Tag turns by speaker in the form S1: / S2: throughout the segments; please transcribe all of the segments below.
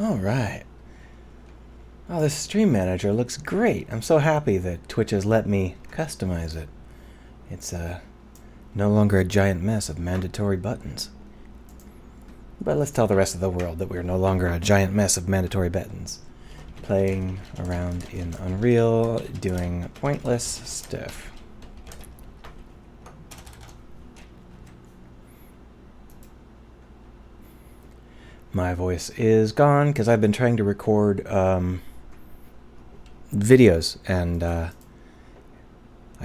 S1: All right. Oh, this stream manager looks great. I'm so happy that Twitch has let me customize it. It's no longer a giant mess of mandatory buttons. But let's tell the rest of the world that we're no longer a giant mess of mandatory buttons. Playing around in Unreal, doing pointless stuff. My voice is gone because I've been trying to record videos, and I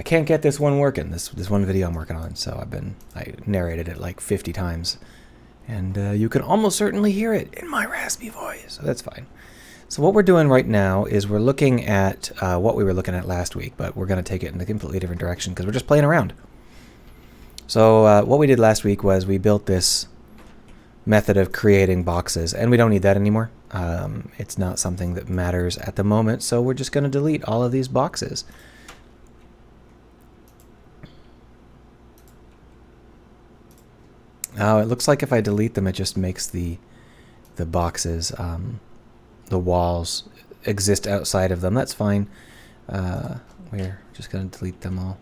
S1: can't get this one working. This one video I'm working on, so I narrated it like 50 times, and you can almost certainly hear it in my raspy voice, so that's fine. So what we're doing right now is we're looking at what we were looking at last week, but we're going to take it in a completely different direction because we're just playing around. So what we did last week was we built this method of creating boxes, and we don't need that anymore. It's not something that matters at the moment, so we're just going to delete all of these boxes. Now it looks like if I delete them, it just makes the boxes, the walls, exist outside of them. That's fine. We're just going to delete them all.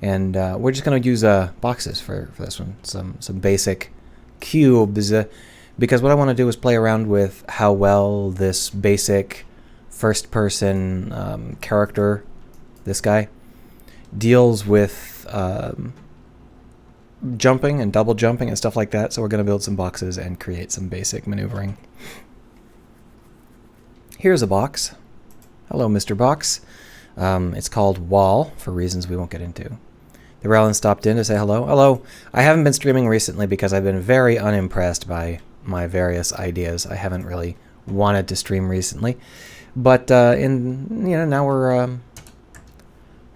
S1: And we're just going to use boxes for this one, some basic cubes, because what I want to do is play around with how well this basic first-person character, this guy, deals with jumping and double jumping and stuff like that. So we're going to build some boxes and create some basic maneuvering. Here's a box. Hello, Mr. Box. It's called Wall for reasons we won't get into. The Rellin stopped in to say hello. Hello. I haven't been streaming recently because I've been very unimpressed by my various ideas. I haven't really wanted to stream recently, but now we're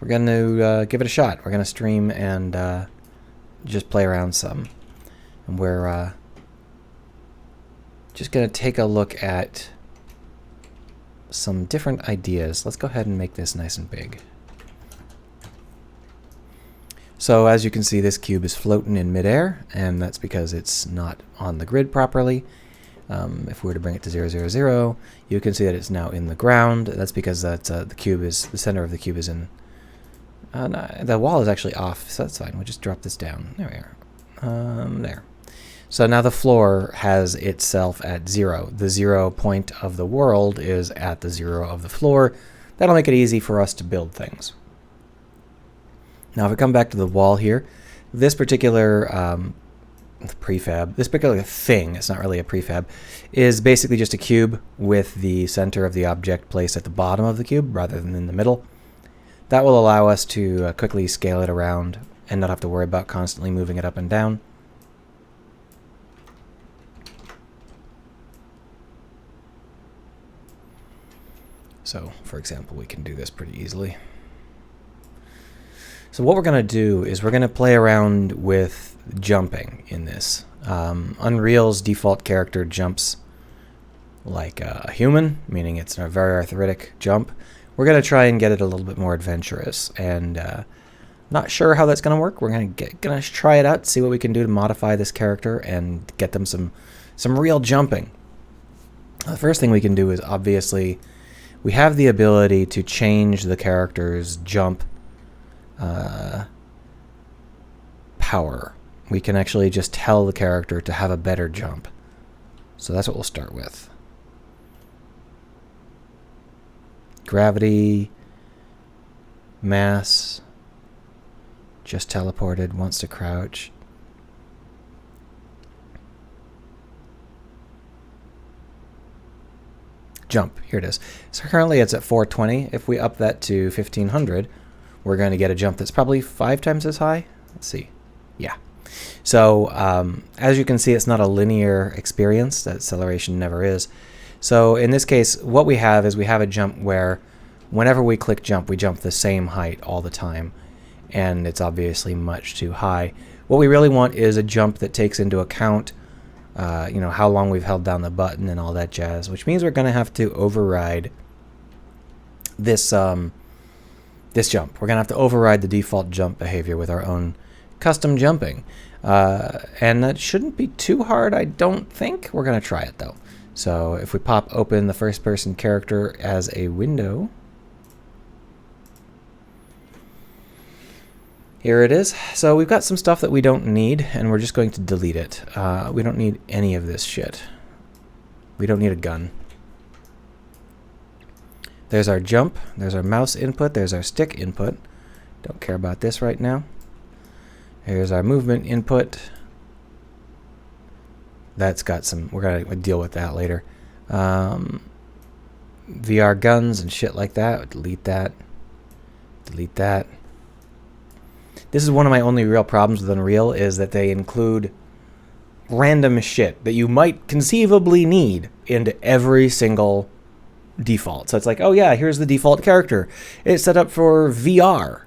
S1: going to give it a shot. We're going to stream and just play around some, and we're just going to take a look at some different ideas. Let's go ahead and make this nice and big. So as you can see, this cube is floating in midair, and that's because it's not on the grid properly. If we were to bring it to 0, 0, 0, you can see that it's now in the ground. That's because that's the center of the cube is in. No, the wall is actually off, so that's fine. We'll just drop this down. There we are. There. So now the floor has itself at 0. The 0 point of the world is at the 0 of the floor. That'll make it easy for us to build things. Now if we come back to the wall here, this particular prefab, this particular thing, it's not really a prefab, is basically just a cube with the center of the object placed at the bottom of the cube rather than in the middle. That will allow us to quickly scale it around and not have to worry about constantly moving it up and down. So, for example, we can do this pretty easily. So what we're going to do is we're going to play around with jumping in this. Unreal's default character jumps like a human, meaning it's a very arthritic jump. We're going to try and get it a little bit more adventurous, and not sure how that's going to work. We're going to try it out, see what we can do to modify this character and get them some real jumping. The first thing we can do is obviously we have the ability to change the character's jump power. We can actually just tell the character to have a better jump. So that's what we'll start with. Gravity, mass, just teleported, wants to crouch. Jump, here it is. So currently it's at 420. If we up that to 1500, we're going to get a jump that's probably 5 times as high. Let's see. Yeah. So as you can see, it's not a linear experience. That acceleration never is. So in this case, what we have is we have a jump where whenever we click jump, we jump the same height all the time. And it's obviously much too high. What we really want is a jump that takes into account how long we've held down the button and all that jazz, which means we're going to have to override this this jump. We're going to have to override the default jump behavior with our own custom jumping. And that shouldn't be too hard, I don't think. We're going to try it, though. So if we pop open the first-person character as a window, here it is. So we've got some stuff that we don't need, and we're just going to delete it. We don't need any of this shit. We don't need a gun. There's our jump. There's our mouse input. There's our stick input. Don't care about this right now. Here's our movement input. That's got some... We're going to deal with that later. VR guns and shit like that. Delete that. Delete that. This is one of my only real problems with Unreal, is that they include random shit that you might conceivably need into every single default. So it's like, oh yeah, here's the default character. It's set up for VR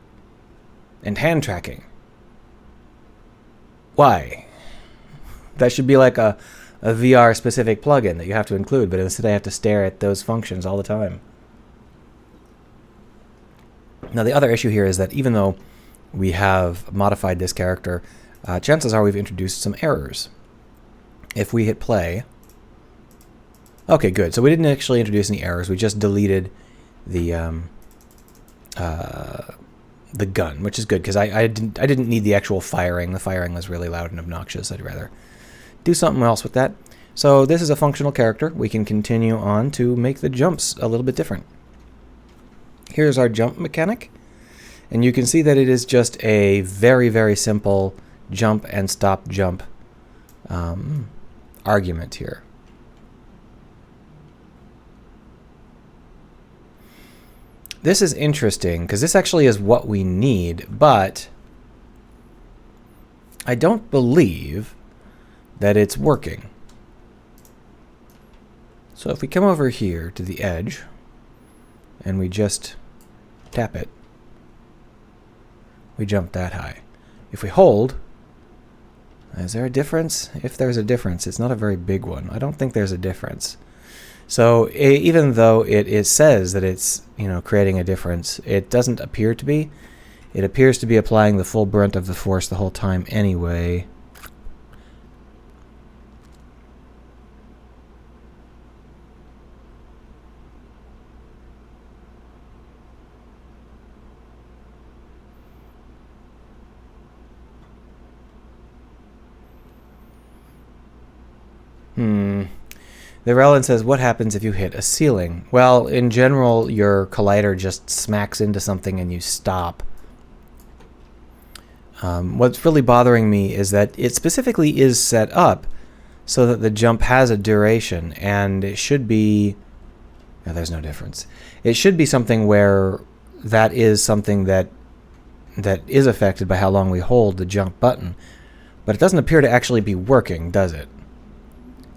S1: and hand tracking. Why? That should be like a VR specific plugin that you have to include, but instead I have to stare at those functions all the time. Now the other issue here is that even though we have modified this character, chances are we've introduced some errors. If we hit play... Okay, good. So we didn't actually introduce any errors. We just deleted the gun, which is good, because I didn't need the actual firing. The firing was really loud and obnoxious. I'd rather do something else with that. So this is a functional character. We can continue on to make the jumps a little bit different. Here's our jump mechanic. And you can see that it is just a very, very simple jump and stop jump argument here. This is interesting because this actually is what we need, but I don't believe that it's working. So if we come over here to the edge and we just tap it, we jump that high. If we hold, is there a difference? If there's a difference, it's not a very big one. I don't think there's a difference. So even though it says that it's, you know, creating a difference, it doesn't appear to be. It appears to be applying the full brunt of the force the whole time anyway. The Relin says, what happens if you hit a ceiling? Well, in general, your collider just smacks into something and you stop. What's really bothering me is that it specifically is set up so that the jump has a duration, and it should be... No, there's no difference. It should be something where that is something that is affected by how long we hold the jump button. But it doesn't appear to actually be working, does it?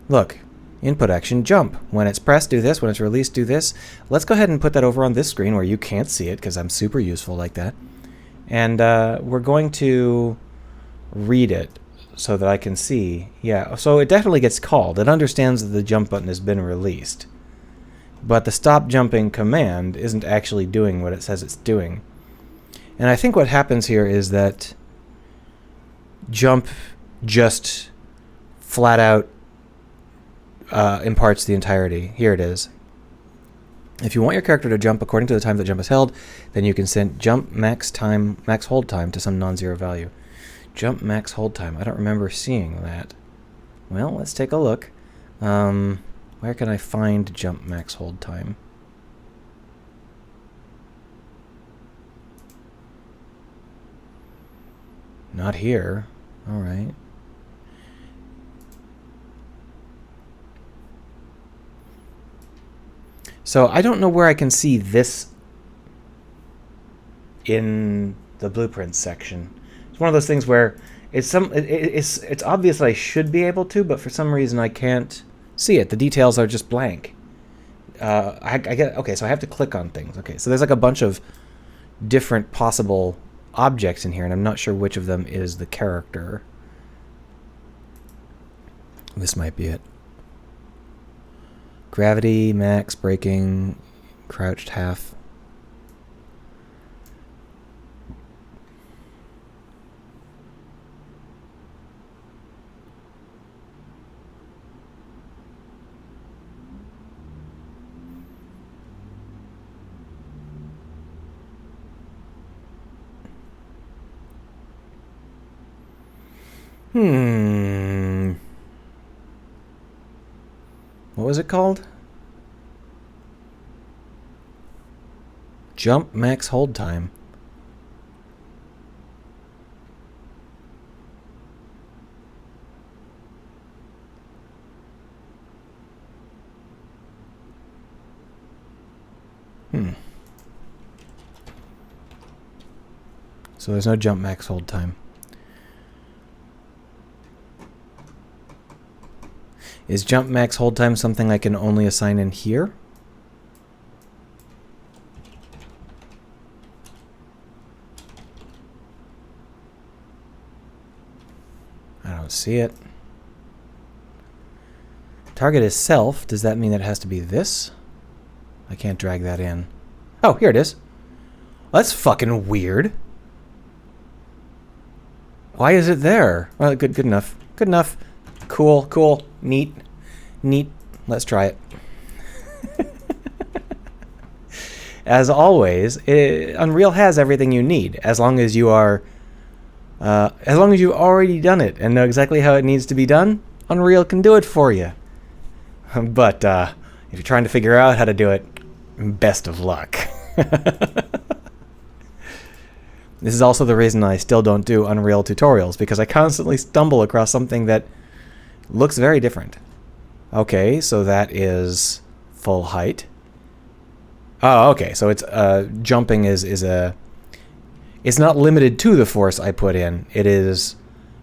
S1: Look. Input action, jump. When it's pressed, do this. When it's released, do this. Let's go ahead and put that over on this screen where you can't see it, because I'm super useful like that. And we're going to read it so that I can see. Yeah, so it definitely gets called. It understands that the jump button has been released. But the stop jumping command isn't actually doing what it says it's doing. And I think what happens here is that jump just flat out imparts the entirety. Here it is. If you want your character to jump according to the time the jump is held, then you can set jump max hold time to some non-zero value. Jump max hold time. I don't remember seeing that. Well, let's take a look. Where can I find jump max hold time? Not here. All right. So I don't know where I can see this in the blueprints section. It's one of those things where it's obvious that I should be able to, but for some reason I can't see it. The details are just blank. I get okay, so I have to click on things. Okay, so there's like a bunch of different possible objects in here, and I'm not sure which of them is the character. This might be it. Gravity, max, braking, crouched half. What was it called? Jump max hold time. So there's no jump max hold time. Is jump max hold time something I can only assign in here? I don't see it. Target is self. Does that mean that it has to be this? I can't drag that in. Oh, here it is. That's fucking weird. Why is it there? Well, good enough. Good enough. Cool, cool, neat, neat. Let's try it. As always, Unreal has everything you need, as long as you are, as long as you've already done it and know exactly how it needs to be done. Unreal can do it for you. But if you're trying to figure out how to do it, best of luck. This is also the reason I still don't do Unreal tutorials, because I constantly stumble across something that looks very different. Okay, so that is full height. Oh, okay, so it's jumping is it's not limited to the force I put in. It is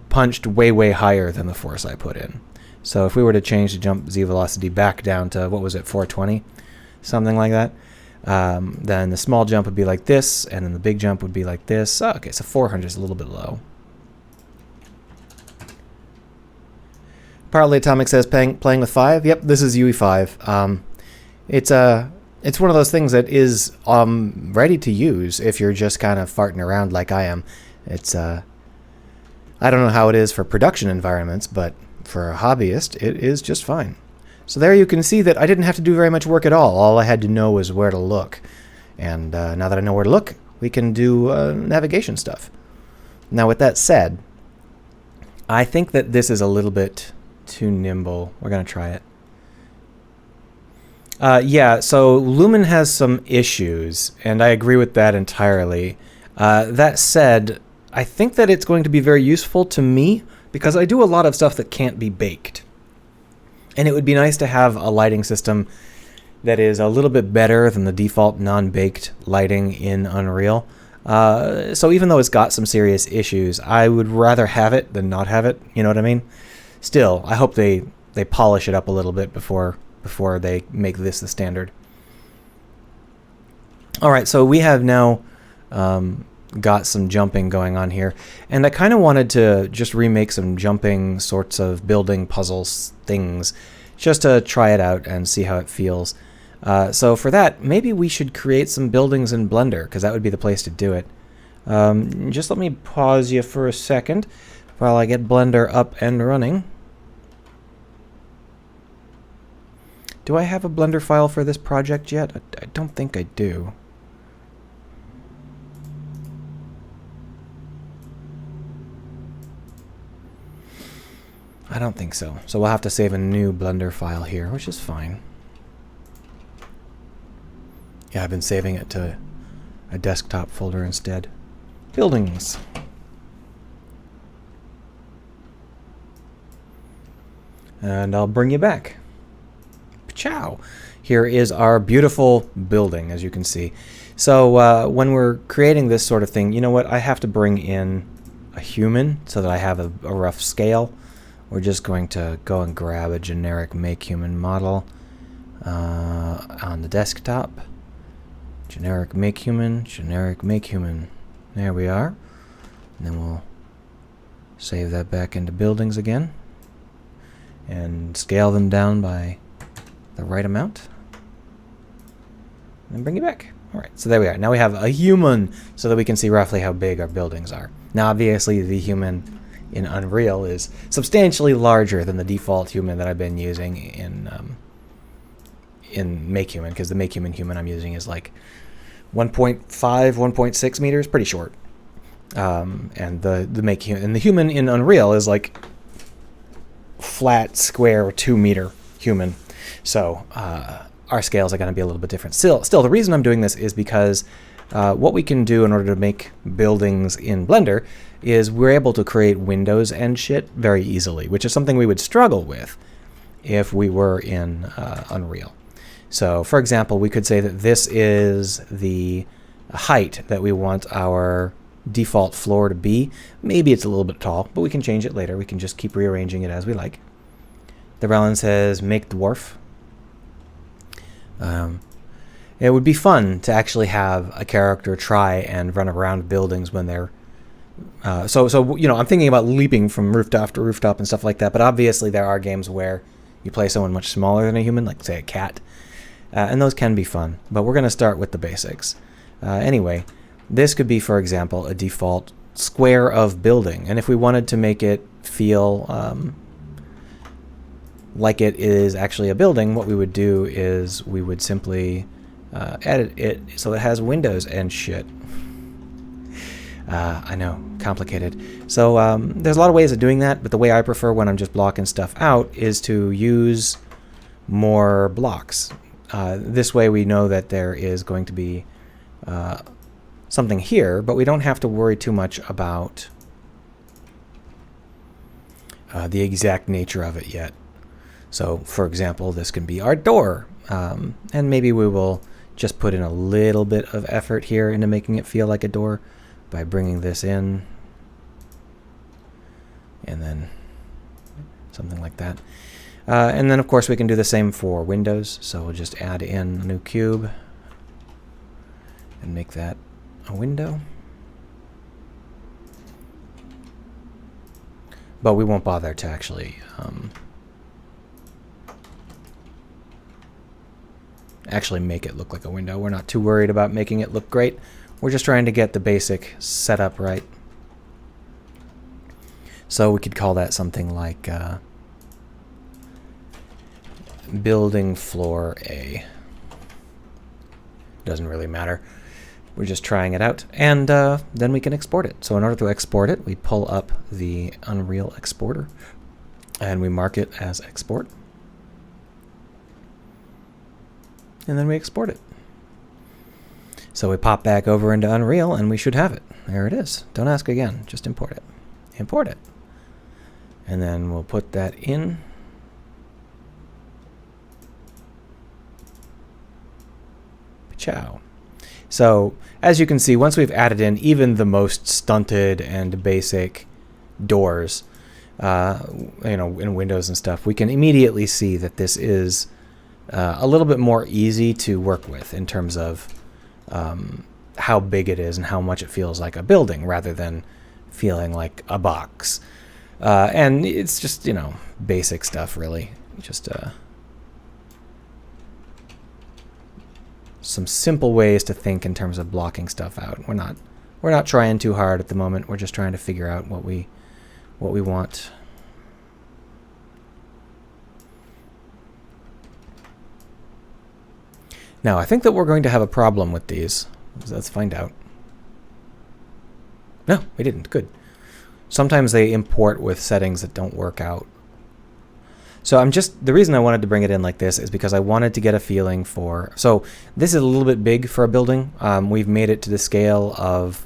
S1: punched way higher than the force I put in. So if we were to change the jump z velocity back down to, what was it, 420? Something like that. Then the small jump would be like this, and then the big jump would be like this. Oh, okay, so 400 is a little bit low. Partly Atomic says playing with 5. Yep, this is UE5. It's one of those things that is ready to use if you're just kind of farting around like I am. It's I don't know how it is for production environments, but for a hobbyist, it is just fine. So there you can see that I didn't have to do very much work at all. All I had to know was where to look. And now that I know where to look, we can do navigation stuff. Now with that said, I think that this is a little bit too nimble. We're going to try it. Yeah, so Lumen has some issues, and I agree with that entirely. That said, I think that it's going to be very useful to me, because I do a lot of stuff that can't be baked. And it would be nice to have a lighting system that is a little bit better than the default non-baked lighting in Unreal. So even though it's got some serious issues, I would rather have it than not have it. You know what I mean? Still, I hope they polish it up a little bit before they make this the standard. All right, so we have now got some jumping going on here, and I kind of wanted to just remake some jumping sorts of building puzzles things just to try it out and see how it feels. So for that, maybe we should create some buildings in Blender, because that would be the place to do it. Just let me pause you for a second while I get Blender up and running. Do I have a Blender file for this project yet? I don't think I do. I don't think so. So we'll have to save a new Blender file here, which is fine. Yeah, I've been saving it to a desktop folder instead. Buildings. And I'll bring you back. Ciao. Here is our beautiful building, as you can see. So when we're creating this sort of thing, you know what? I have to bring in a human so that I have a rough scale. We're just going to go and grab a generic make human model on the desktop. Generic make human, generic make human. There we are. And then we'll save that back into buildings again and scale them down by the right amount. And bring it back. All right, so there we are. Now we have a human so that we can see roughly how big our buildings are. Now, obviously, the human in Unreal is substantially larger than the default human that I've been using in Make Human, because the Make Human I'm using is like 1.5, 1.6 meters, pretty short. And the human in Unreal is like flat, square, 2-meter human. So our scales are going to be a little bit different. Still, the reason I'm doing this is because what we can do in order to make buildings in Blender is we're able to create windows and shit very easily, which is something we would struggle with if we were in Unreal. So, for example, we could say that this is the height that we want our default floor to be. Maybe it's a little bit tall, but we can change it later. We can just keep rearranging it as we like. The Relin says, make dwarf. It would be fun to actually have a character try and run around buildings when they're so you know, I'm thinking about leaping from rooftop to rooftop and stuff like that, but obviously there are games where you play someone much smaller than a human, like say a cat, and those can be fun, but we're going to start with the basics. Anyway, this could be, for example, a default square of building, and if we wanted to make it feel like it is actually a building, what we would do is we would simply edit it so it has windows and shit. I know, complicated. So there's a lot of ways of doing that, but the way I prefer when I'm just blocking stuff out is to use more blocks. This way we know that there is going to be something here, but we don't have to worry too much about the exact nature of it yet. So, for example, this can be our door, and maybe we will just put in a little bit of effort here into making it feel like a door by bringing this in, and then something like that. And then, of course, we can do the same for windows, so we'll just add in a new cube and make that a window. But we won't bother to actually make it look like a window. We're not too worried about making it look great. We're just trying to get the basic setup right. So we could call that something like building floor A. Doesn't really matter. We're just trying it out, and then we can export it. So in order to export it, we pull up the Unreal Exporter, and we mark it as export. And then we export it. So we pop back over into Unreal, and we should have it. There it is. Don't ask again. Just import it. Import it. And then we'll put that in. Ciao. So as you can see, once we've added in even the most stunted and basic doors, you know, in Windows and stuff, we can immediately see that this is a little bit more easy to work with in terms of how big it is and how much it feels like a building rather than feeling like a box. And it's just, you know, basic stuff, really. Just some simple ways to think in terms of blocking stuff out. We're not trying too hard at the moment. We're just trying to figure out what we want. Now, I think that we're going to have a problem with these. Let's find out. No, we didn't. Good. Sometimes they import with settings that don't work out. So the reason I wanted to bring it in like this is because I wanted to get a feeling for, so this is a little bit big for a building. We've made it to the scale of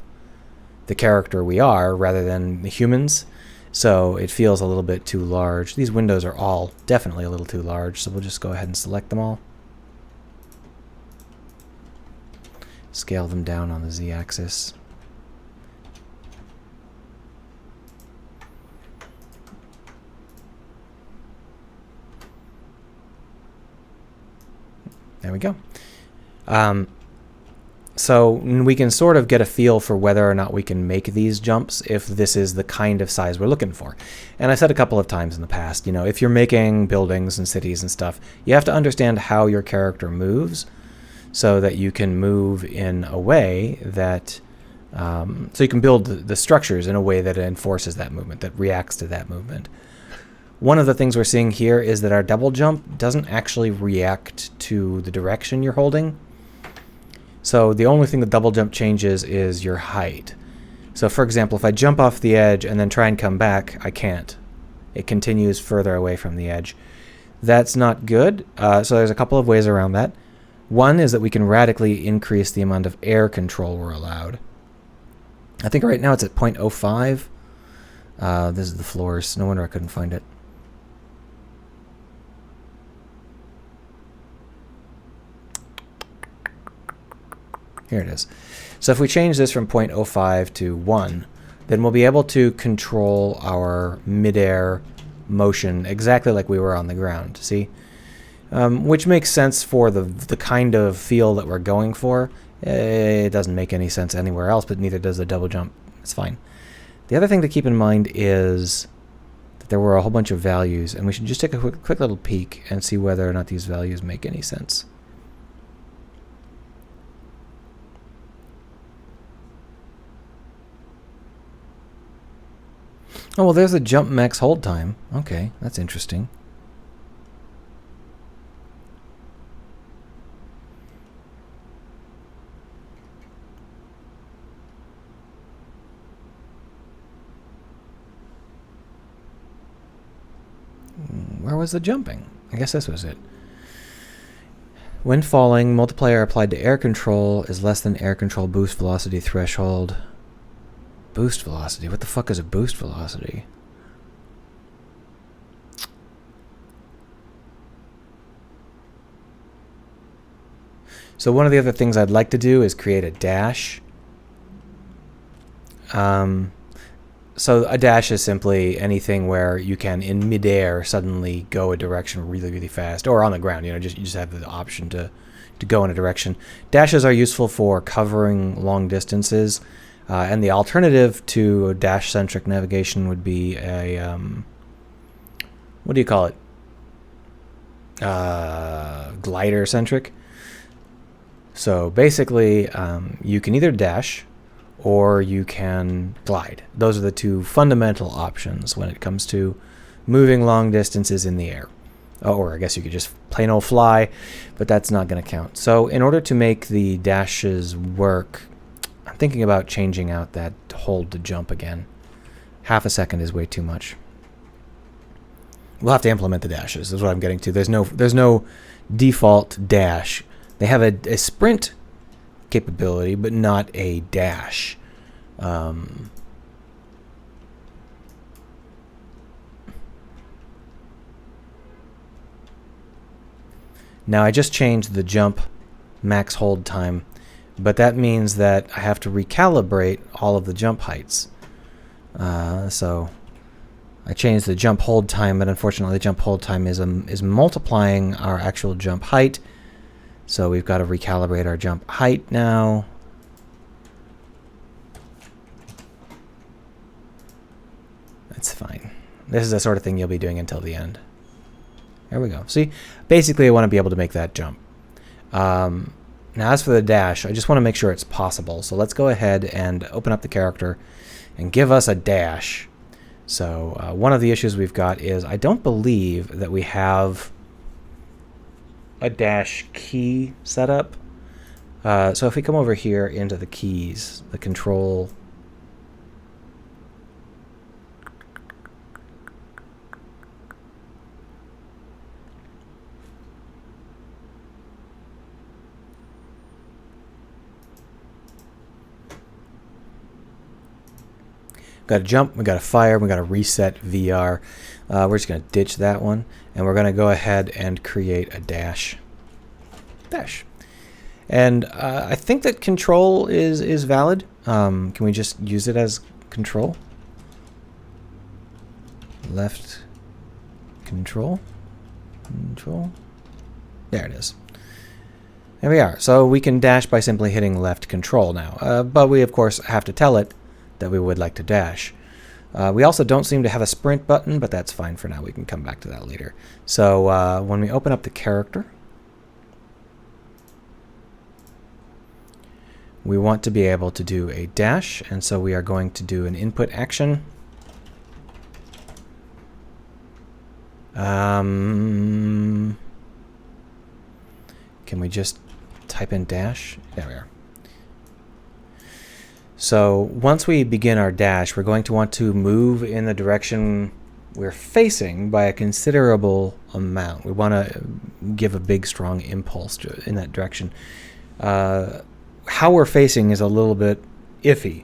S1: the character we are rather than the humans. So it feels a little bit too large. These windows are all definitely a little too large, so we'll just go ahead and select them all. Scale them down on the Z-axis. There we go. So we can sort of get a feel for whether or not we can make these jumps if this is the kind of size we're looking for. And I said a couple of times in the past, you know, if you're making buildings and cities and stuff, you have to understand how your character moves so that you can move in a way that, so you can build the structures in a way that enforces that movement, that reacts to that movement. One of the things we're seeing here is that our double jump doesn't actually react to the direction you're holding. So the only thing the double jump changes is your height. So for example, if I jump off the edge and then try and come back, I can't. It continues further away from the edge. That's not good. So there's a couple of ways around that. One is that we can radically increase the amount of air control we're allowed. I think right now it's at 0.05. This is the floors. No wonder I couldn't find it. Here it is. So if we change this from 0.05 to 1, then we'll be able to control our midair motion exactly like we were on the ground. See? Which makes sense for the kind of feel that we're going for. It doesn't make any sense anywhere else, but neither does the double jump. It's fine. The other thing to keep in mind is that there were a whole bunch of values, and we should just take a quick little peek and see whether or not these values make any sense. Oh, well, there's the jump max hold time. Okay, that's interesting. Where was the jumping? I guess this was it. When falling, multiplier applied to air control is less than air control boost velocity threshold. Boost velocity? What the fuck is a boost velocity? So one of the other things I'd like to do is create a dash. So a dash is simply anything where you can, in midair, suddenly go a direction really, really fast, or on the ground. You just have the option to go in a direction. Dashes are useful for covering long distances. And the alternative to a dash-centric navigation would be a, what do you call it? Glider-centric. So basically, you can either dash or you can glide. Those are the two fundamental options when it comes to moving long distances in the air. Or I guess you could just plain old fly, but that's not going to count. So in order to make the dashes work, I'm thinking about changing out that hold to jump again. Half a second is way too much. We'll have to implement the dashes, is what I'm getting to. There's no default dash. They have a sprint capability, but not a dash. Now I just changed the jump max hold time, but that means that I have to recalibrate all of the jump heights. So I changed the jump hold time, but unfortunately the jump hold time is multiplying our actual jump height. So we've got to recalibrate our jump height now. That's fine. This is the sort of thing you'll be doing until the end. There we go. See, basically I want to be able to make that jump. Now as for the dash, I just want to make sure it's possible. So let's go ahead and open up the character and give us a dash. So one of the issues we've got is I don't believe that we have a dash key set up. So if we come over here into the keys, the control, got to jump, we got to fire, we got to reset VR. We're just going to ditch that one, and we're going to go ahead and create a dash. Dash. And I think that control is valid. Can we just use it as control? Left control. Control. There it is. There we are. So we can dash by simply hitting left control now. But we, of course, have to tell it that we would like to dash. We also don't seem to have a sprint button, but that's fine for now. We can come back to that later. So when we open up the character, we want to be able to do a dash, and so we are going to do an input action. Can we just type in dash? There we are. So once we begin our dash, we're going to want to move in the direction we're facing by a considerable amount. We want to give a big, strong impulse in that direction. How we're facing is a little bit iffy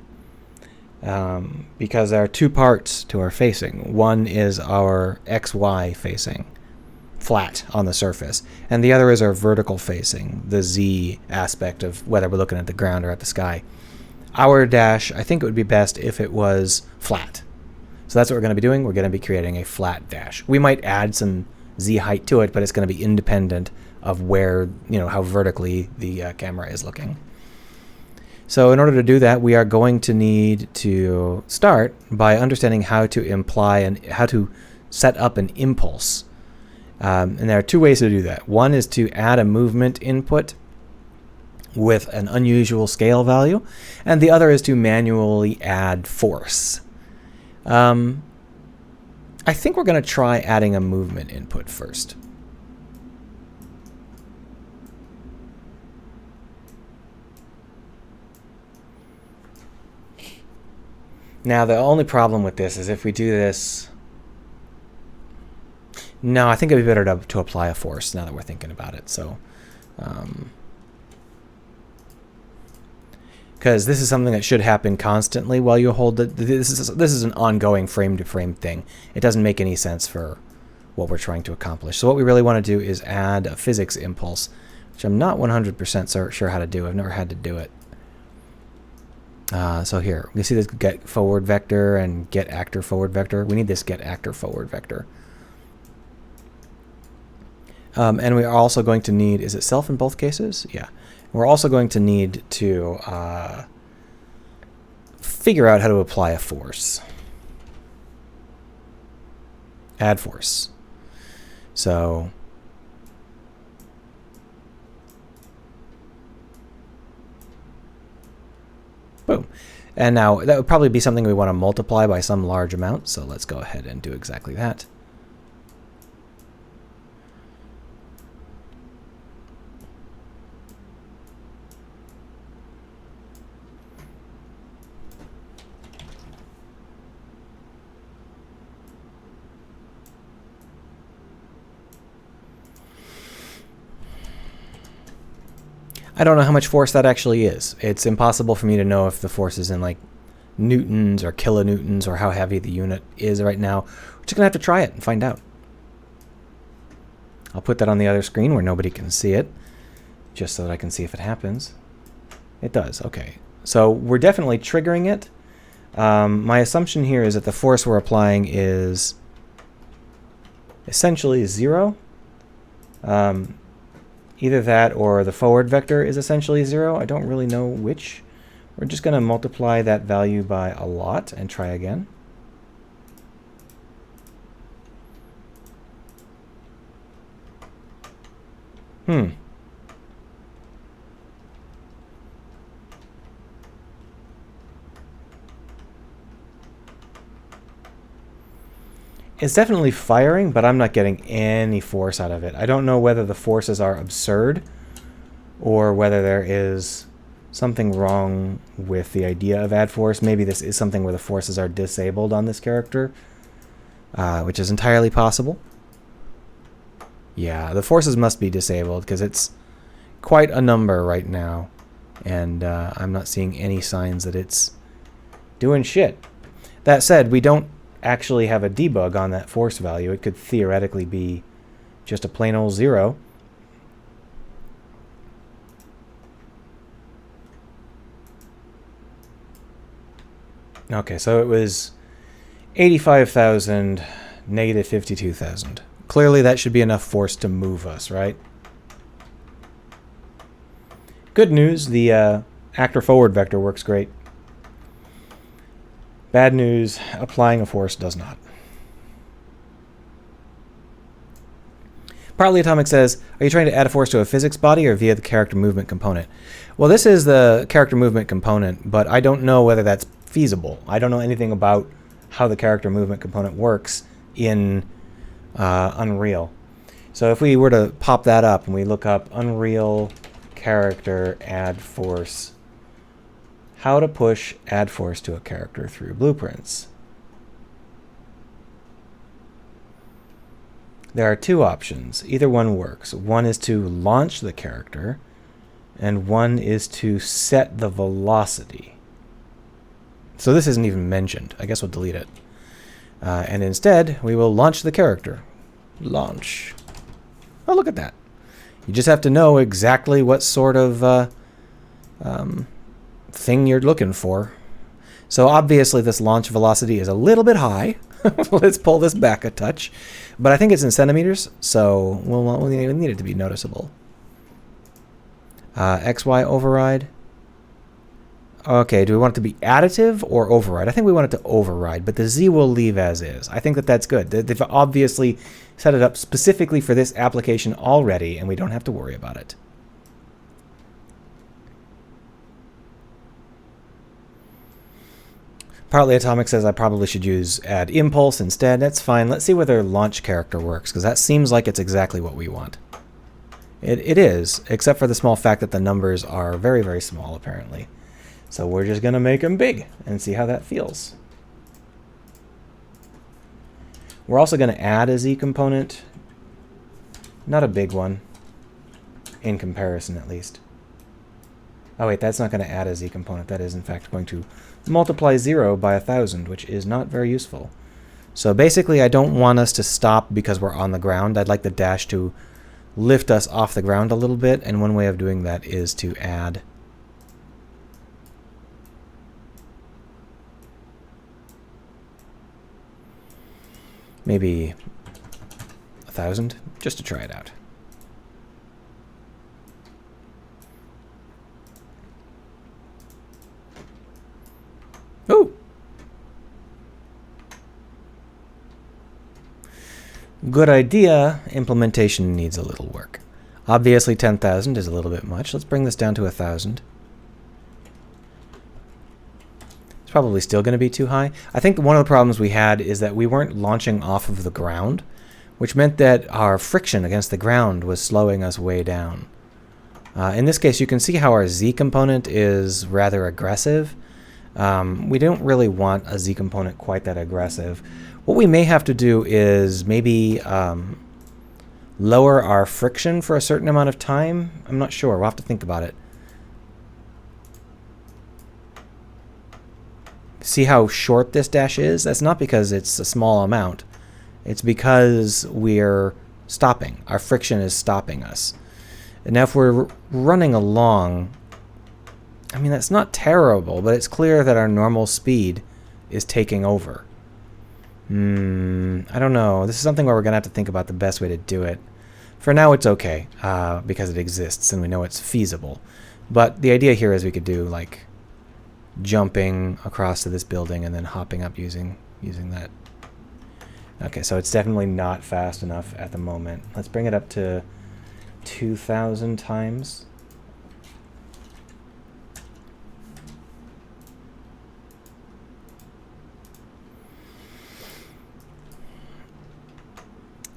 S1: because there are two parts to our facing. One is our XY facing, flat on the surface, and the other is our vertical facing, the Z aspect of whether we're looking at the ground or at the sky. Our dash, I think it would be best if it was flat. So that's what we're going to be doing. We're going to be creating a flat dash. We might add some Z height to it, but it's going to be independent of where, how vertically the camera is looking. So in order to do that, we are going to need to start by understanding how to imply and how to set up an impulse. And there are two ways to do that. One is to add a movement input with an unusual scale value, and the other is to manually add force. I think we're going to try adding a movement input first. Now, the only problem with this is if we do this... No, I think it'd be better to apply a force now that we're thinking about it. So, because this is something that should happen constantly while you hold it. This is an ongoing frame-to-frame thing. It doesn't make any sense for what we're trying to accomplish. So what we really want to do is add a physics impulse, which I'm not 100% sure how to do. I've never had to do it. So here, you see this get forward vector and get actor forward vector. We need this get actor forward vector. And we are also going to need, is it self in both cases? Yeah. We're also going to need to figure out how to apply a force. Add force. So boom. And now that would probably be something we want to multiply by some large amount. So let's go ahead and do exactly that. I don't know how much force that actually is. It's impossible for me to know if the force is in like newtons or kilonewtons or how heavy the unit is right now. We're just going to have to try it and find out. I'll put that on the other screen where nobody can see it, just so that I can see if it happens. It does. Okay. So we're definitely triggering it. My assumption here is that the force we're applying is essentially 0. Either that or the forward vector is essentially 0. I don't really know which. We're just going to multiply that value by a lot and try again. It's definitely firing, but I'm not getting any force out of it. I don't know whether the forces are absurd or whether there is something wrong with the idea of add force. Maybe this is something where the forces are disabled on this character, which is entirely possible. Yeah, the forces must be disabled because it's quite a number right now, and I'm not seeing any signs that it's doing shit. That said, we don't actually have a debug on that force value. It could theoretically be just a plain old 0. Okay, so it was 85,000, negative 52,000. Clearly that should be enough force to move us, right? Good news, the actor forward vector works great. Bad news, applying a force does not. Partly Atomic says, are you trying to add a force to a physics body or via the character movement component? Well, this is the character movement component, but I don't know whether that's feasible. I don't know anything about how the character movement component works in Unreal. So if we were to pop that up and we look up Unreal character add force how to push add force to a character through blueprints. There are two options. Either one works. One is to launch the character, and one is to set the velocity. So this isn't even mentioned. I guess we'll delete it. And instead, we will launch the character. Launch. Oh, look at that. You just have to know exactly what sort of thing you're looking for. So obviously this launch velocity is a little bit high. Let's pull this back a touch. But I think it's in centimeters, so we'll need it to be noticeable. XY override. Okay, do we want it to be additive or override? I think we want it to override, but the Z will leave as is. I think that that's good. They've obviously set it up specifically for this application already, and we don't have to worry about it. Partly Atomic says I probably should use add impulse instead. That's fine. Let's see whether launch character works, because that seems like it's exactly what we want. It is, except for the small fact that the numbers are very, very small, apparently. So we're just going to make them big and see how that feels. We're also going to add a Z component. Not a big one, in comparison at least. Oh wait, that's not going to add a Z component. That is in fact going to multiply 0 by 1,000, which is not very useful. So basically I don't want us to stop because we're on the ground. I'd like the dash to lift us off the ground a little bit, and one way of doing that is to add maybe 1,000, just to try it out. Oh! Good idea. Implementation needs a little work. Obviously 10,000 is a little bit much. Let's bring this down to 1,000. It's probably still going to be too high. I think one of the problems we had is that we weren't launching off of the ground, which meant that our friction against the ground was slowing us way down. In this case, you can see how our Z component is rather aggressive. We don't really want a Z component quite that aggressive. What we may have to do is maybe lower our friction for a certain amount of time. I'm not sure. We'll have to think about it. See how short this dash is? That's not because it's a small amount. It's because we're stopping. Our friction is stopping us. And now if we're running along, I mean, that's not terrible, but it's clear that our normal speed is taking over. I don't know. This is something where we're going to have to think about the best way to do it. For now, it's okay, because it exists and we know it's feasible. But the idea here is we could do, like, jumping across to this building and then hopping up using that. Okay, so it's definitely not fast enough at the moment. Let's bring it up to 2,000 times.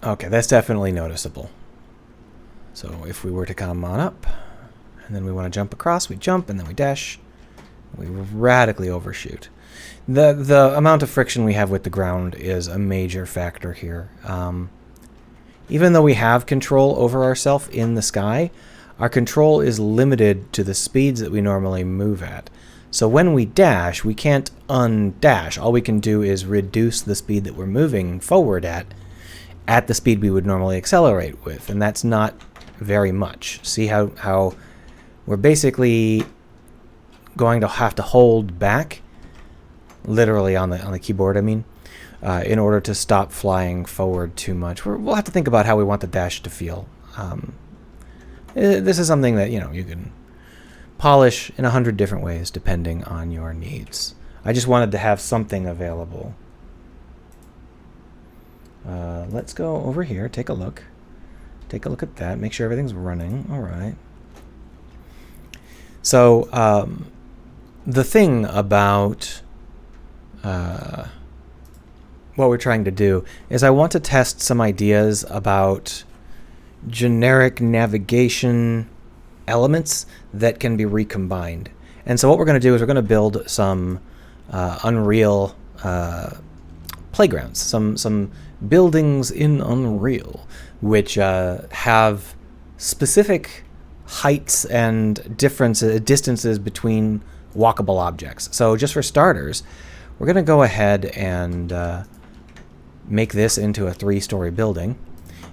S1: Okay, that's definitely noticeable. So if we were to come on up, and then we want to jump across, we jump, and then we dash. We radically overshoot. The amount of friction we have with the ground is a major factor here. Even though we have control over ourselves in the sky, our control is limited to the speeds that we normally move at. So when we dash, we can't undash. All we can do is reduce the speed that we're moving forward at the speed we would normally accelerate with, and that's not very much. See how we're basically going to have to hold back, literally on the keyboard, I mean, in order to stop flying forward too much. We'll have to think about how we want the dash to feel. This is something that, you know, you can polish in 100 different ways depending on your needs. I just wanted to have something available. Let's go over here, take a look. Take a look at that, make sure everything's running. All right. So, the thing about what we're trying to do is I want to test some ideas about generic navigation elements that can be recombined. And so what we're going to do is we're going to build some Unreal playgrounds, some buildings in Unreal, which have specific heights and distances between walkable objects. So just for starters, we're going to go ahead and make this into a 3-story building.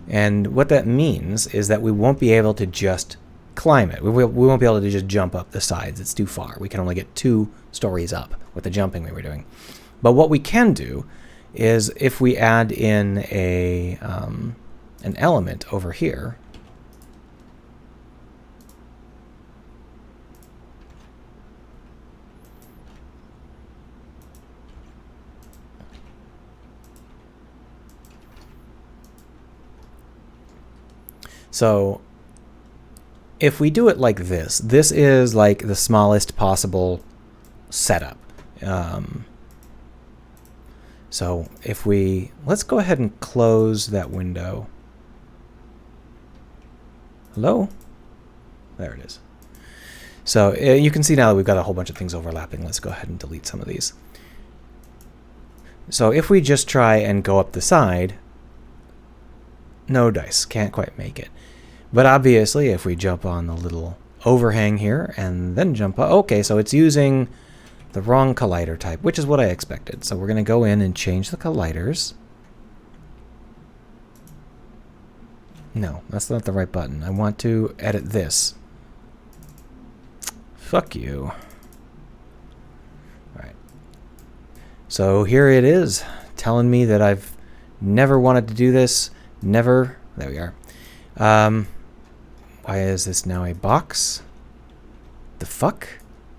S1: And what that means is that we won't be able to just climb it. We won't be able to just jump up the sides. It's too far. We can only get 2 stories up with the jumping we were doing. But what we can do is if we add in an element over here, so if we do it like this, this is like the smallest possible setup. So if let's go ahead and close that window. Hello? There it is. So you can see now that we've got a whole bunch of things overlapping. Let's go ahead and delete some of these. So if we just try and go up the side, no dice, can't quite make it. But obviously if we jump on the little overhang here and then jump up, okay, so it's using the wrong collider type, which is what I expected. So we're going to go in and change the colliders. No, that's not the right button. I want to edit this. Fuck you. All right. So here it is, telling me that I've never wanted to do this. Never. There we are. Why is this now a box? The fuck?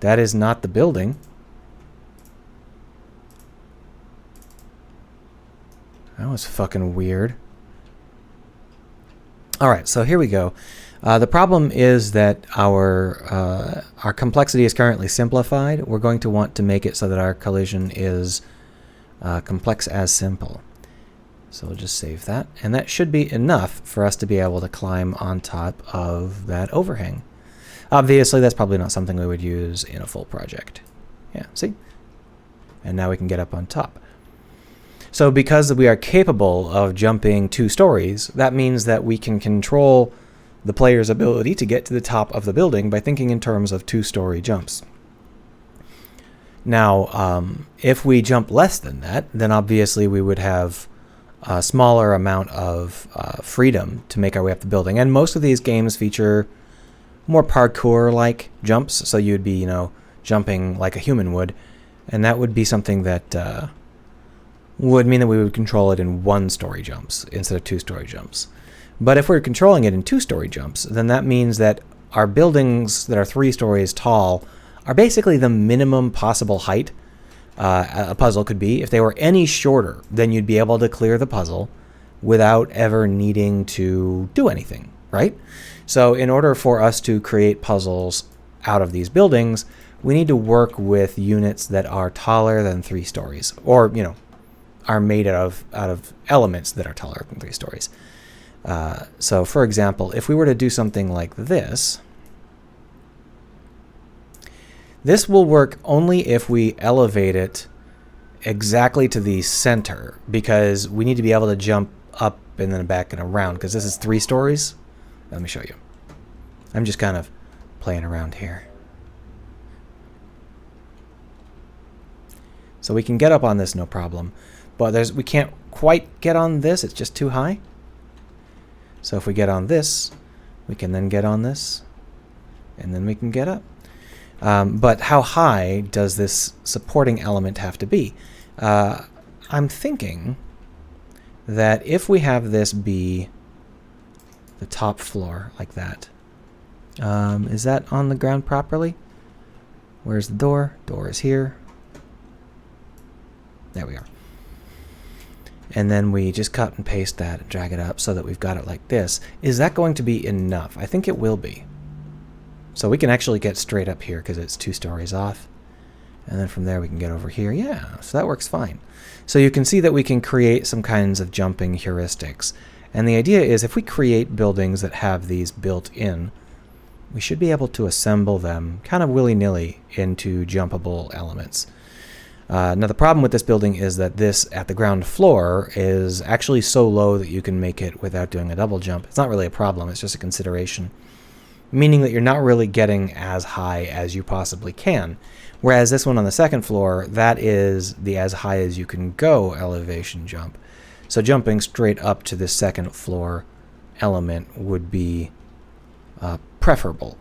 S1: That is not the building. That was fucking weird. All right, so here we go. The problem is that our complexity is currently simplified. We're going to want to make it so that our collision is complex as simple. So we'll just save that. And that should be enough for us to be able to climb on top of that overhang. Obviously, that's probably not something we would use in a full project. Yeah, see? And now we can get up on top. So because we are capable of jumping 2 stories, that means that we can control the player's ability to get to the top of the building by thinking in terms of 2-story jumps. Now, if we jump less than that, then obviously we would have a smaller amount of freedom to make our way up the building. And most of these games feature more parkour-like jumps, so you'd be, jumping like a human would, and that would be something that would mean that we would control it in 1-story jumps instead of 2-story jumps. But if we're controlling it in 2-story jumps, then that means that our buildings that are 3 stories tall are basically the minimum possible height a puzzle could be. If they were any shorter, then you'd be able to clear the puzzle without ever needing to do anything, right? So in order for us to create puzzles out of these buildings, we need to work with units that are taller than 3 stories, or, are made out of elements that are taller than 3 stories. So for example, if we were to do something like this, this will work only if we elevate it exactly to the center, because we need to be able to jump up and then back and around, because this is 3 stories. Let me show you. I'm just kind of playing around here. So we can get up on this no problem, but we can't quite get on this. It's just too high. So if we get on this, we can then get on this, and then we can get up. But how high does this supporting element have to be? I'm thinking that if we have this be the top floor like that, is that on the ground properly? Where's the door? Door is here. There we are. And then we just cut and paste that and drag it up so that we've got it like this. Is that going to be enough? I think it will be. So we can actually get straight up here because it's 2 stories off. And then from there we can get over here. Yeah, so that works fine. So you can see that we can create some kinds of jumping heuristics. And the idea is if we create buildings that have these built in, we should be able to assemble them kind of willy-nilly into jumpable elements. Now the problem with this building is that this at the ground floor is actually so low that you can make it without doing a double jump. It's not really a problem, it's just a consideration. Meaning that you're not really getting as high as you possibly can. Whereas this one on the second floor, that is the as high as you can go elevation jump. So jumping straight up to this second floor element would be preferable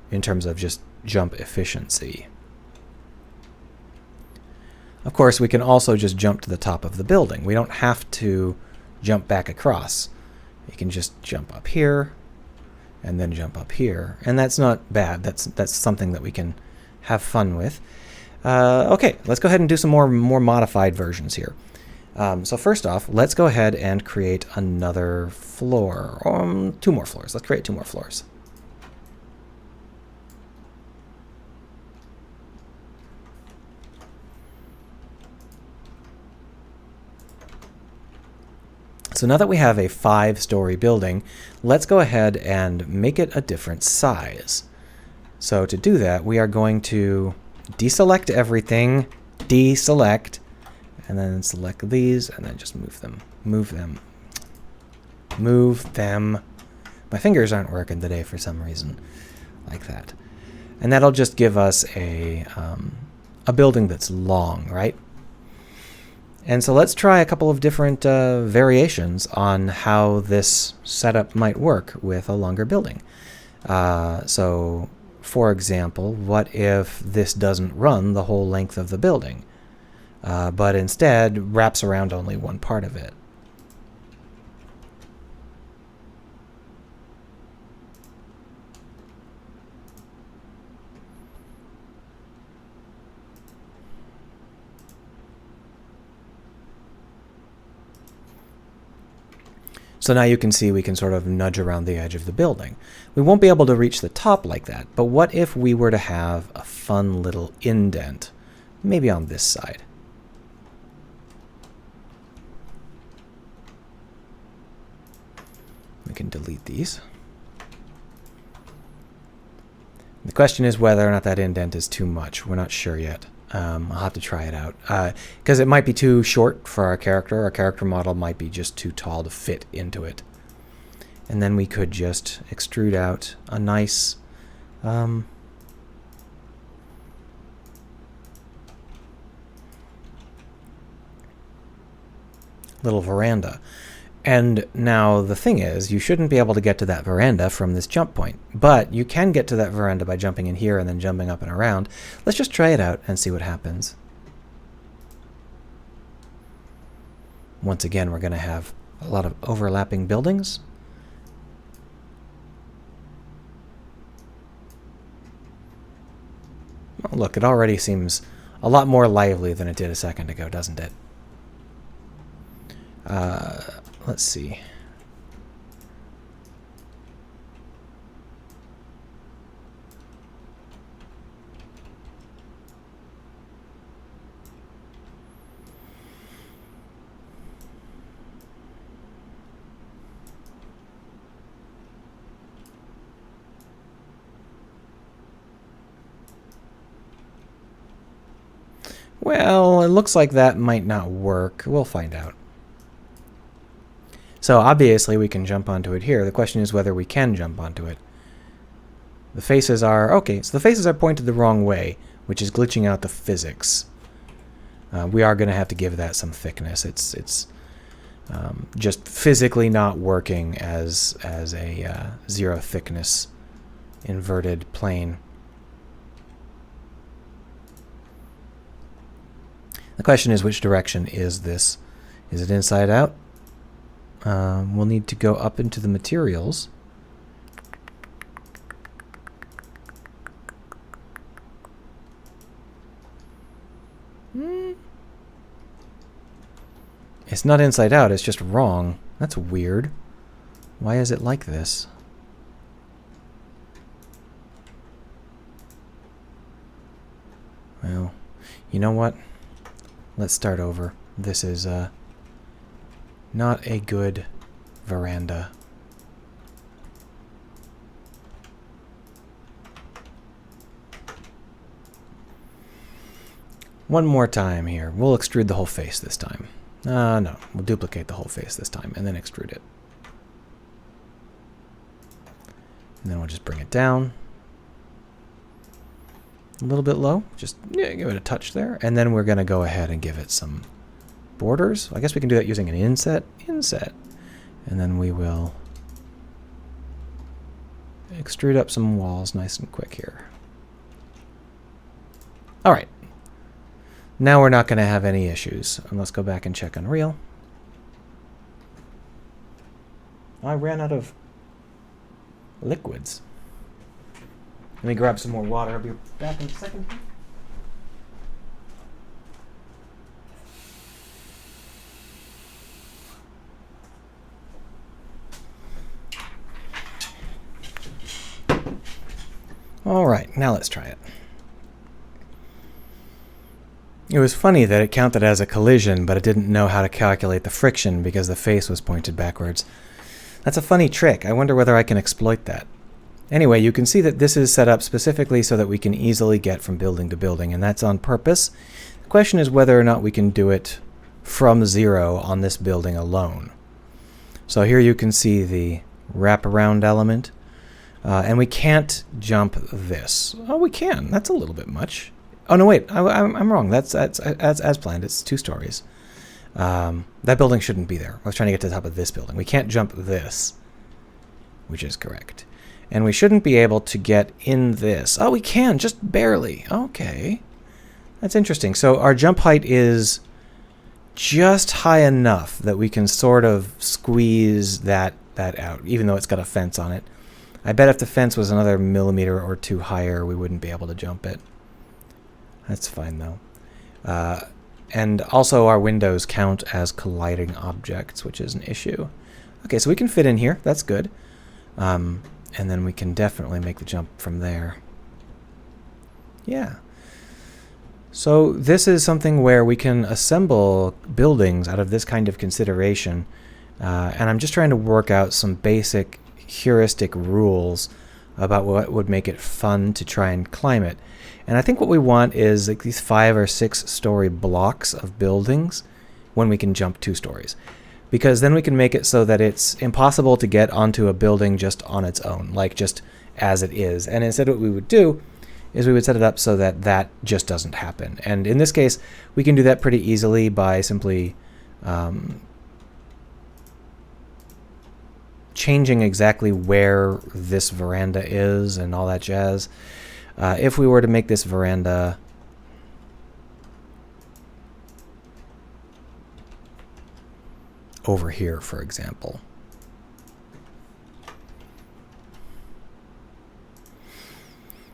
S1: in terms of just jump efficiency. Of course, we can also just jump to the top of the building. We don't have to jump back across. You can just jump up here and then jump up here. And that's not bad. That's something that we can have fun with. Okay, let's go ahead and do some more modified versions here. So first off, let's go ahead and create another floor. 2 more floors. Let's create 2 more floors. So now that we have a 5-story building, let's go ahead and make it a different size. So to do that, we are going to deselect everything, deselect, and then select these, and then just move them. Move them. Move them. My fingers aren't working today for some reason. Like that. And that'll just give us a building that's long, right? And so let's try a couple of different variations on how this setup might work with a longer building. So, for example, what if this doesn't run the whole length of the building, but instead wraps around only one part of it? So now you can see we can sort of nudge around the edge of the building. We won't be able to reach the top like that, but what if we were to have a fun little indent, maybe on this side? We can delete these. The question is whether or not that indent is too much. We're not sure yet. I'll have to try it out. Because it might be too short for our character. Our character model might be just too tall to fit into it. And then we could just extrude out a nice little veranda. And now the thing is, you shouldn't be able to get to that veranda from this jump point, but you can get to that veranda by jumping in here and then jumping up and around. Let's just try it out and see what happens. Once again, we're going to have a lot of overlapping buildings. Oh, look, it already seems a lot more lively than it did a second ago, doesn't it? Let's see. Well, it looks like that might not work. We'll find out. So obviously we can jump onto it here. The question is whether we can jump onto it. The faces are... Okay, so the faces are pointed the wrong way, which is glitching out the physics. We are going to have to give that some thickness. It's just physically not working as a 0 thickness inverted plane. The question is, which direction is this? Is it inside out? We'll need to go up into the materials. It's not inside out, it's just wrong. That's weird. Why is it like this? Well, you know what? Let's start over. This is not a good veranda. One more time here. We'll extrude the whole face this time. No, we'll duplicate the whole face this time and then extrude it. And then we'll just bring it down. A little bit low. Just give it a touch there. And then we're going to go ahead and give it some borders. I guess we can do that using an inset. Inset. And then we will extrude up some walls nice and quick here. All right. Now we're not going to have any issues. And let's go back and check Unreal. I ran out of liquids. Let me grab some more water. I'll be back in a second. All right, now let's try it. It was funny that it counted as a collision, but it didn't know how to calculate the friction because the face was pointed backwards. That's a funny trick. I wonder whether I can exploit that. Anyway, you can see that this is set up specifically so that we can easily get from building to building, and that's on purpose. The question is whether or not we can do it from 0 on this building alone. So here you can see the wraparound element, and we can't jump this. Oh, we can. That's a little bit much. Oh, no, wait. I'm wrong. That's as planned. It's 2 stories. That building shouldn't be there. I was trying to get to the top of this building. We can't jump this, which is correct. And we shouldn't be able to get in this. Oh, we can, just barely. Okay. That's interesting. So our jump height is just high enough that we can sort of squeeze that out, even though it's got a fence on it. I bet if the fence was another millimeter or 2 higher, we wouldn't be able to jump it. That's fine, though. And also our windows count as colliding objects, which is an issue. Okay, so we can fit in here. That's good. And then we can definitely make the jump from there. Yeah. So this is something where we can assemble buildings out of this kind of consideration. And I'm just trying to work out some basic heuristic rules about what would make it fun to try and climb it. And I think what we want is like these 5 or 6 story blocks of buildings when we can jump 2 stories. Because then we can make it so that it's impossible to get onto a building just on its own, like just as it is. And instead what we would do is we would set it up so that that just doesn't happen. And in this case, we can do that pretty easily by simply changing exactly where this veranda is and all that jazz. If we were to make this veranda over here, for example,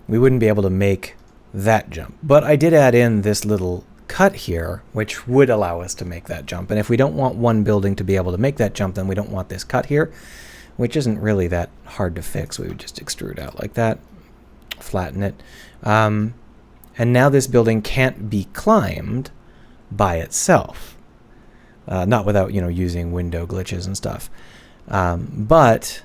S1: we wouldn't be able to make that jump. But I did add in this little cut here, which would allow us to make that jump. And if we don't want one building to be able to make that jump, then we don't want this cut here, which isn't really that hard to fix. We would just extrude out like that, flatten it. And now this building can't be climbed by itself. Not without, using window glitches and stuff. But,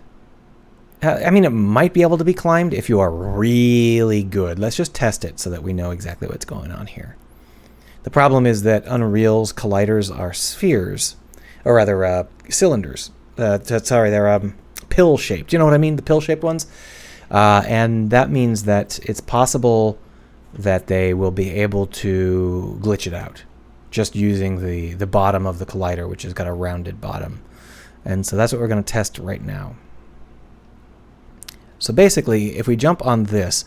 S1: I mean, it might be able to be climbed if you are really good. Let's just test it so that we know exactly what's going on here. The problem is that Unreal's colliders are spheres, or rather, cylinders. Sorry, they're pill-shaped. You know what I mean? The pill-shaped ones? And that means that it's possible that they will be able to glitch it out, just using the bottom of the collider, which has got a rounded bottom. And so that's what we're going to test right now. So basically, if we jump on this,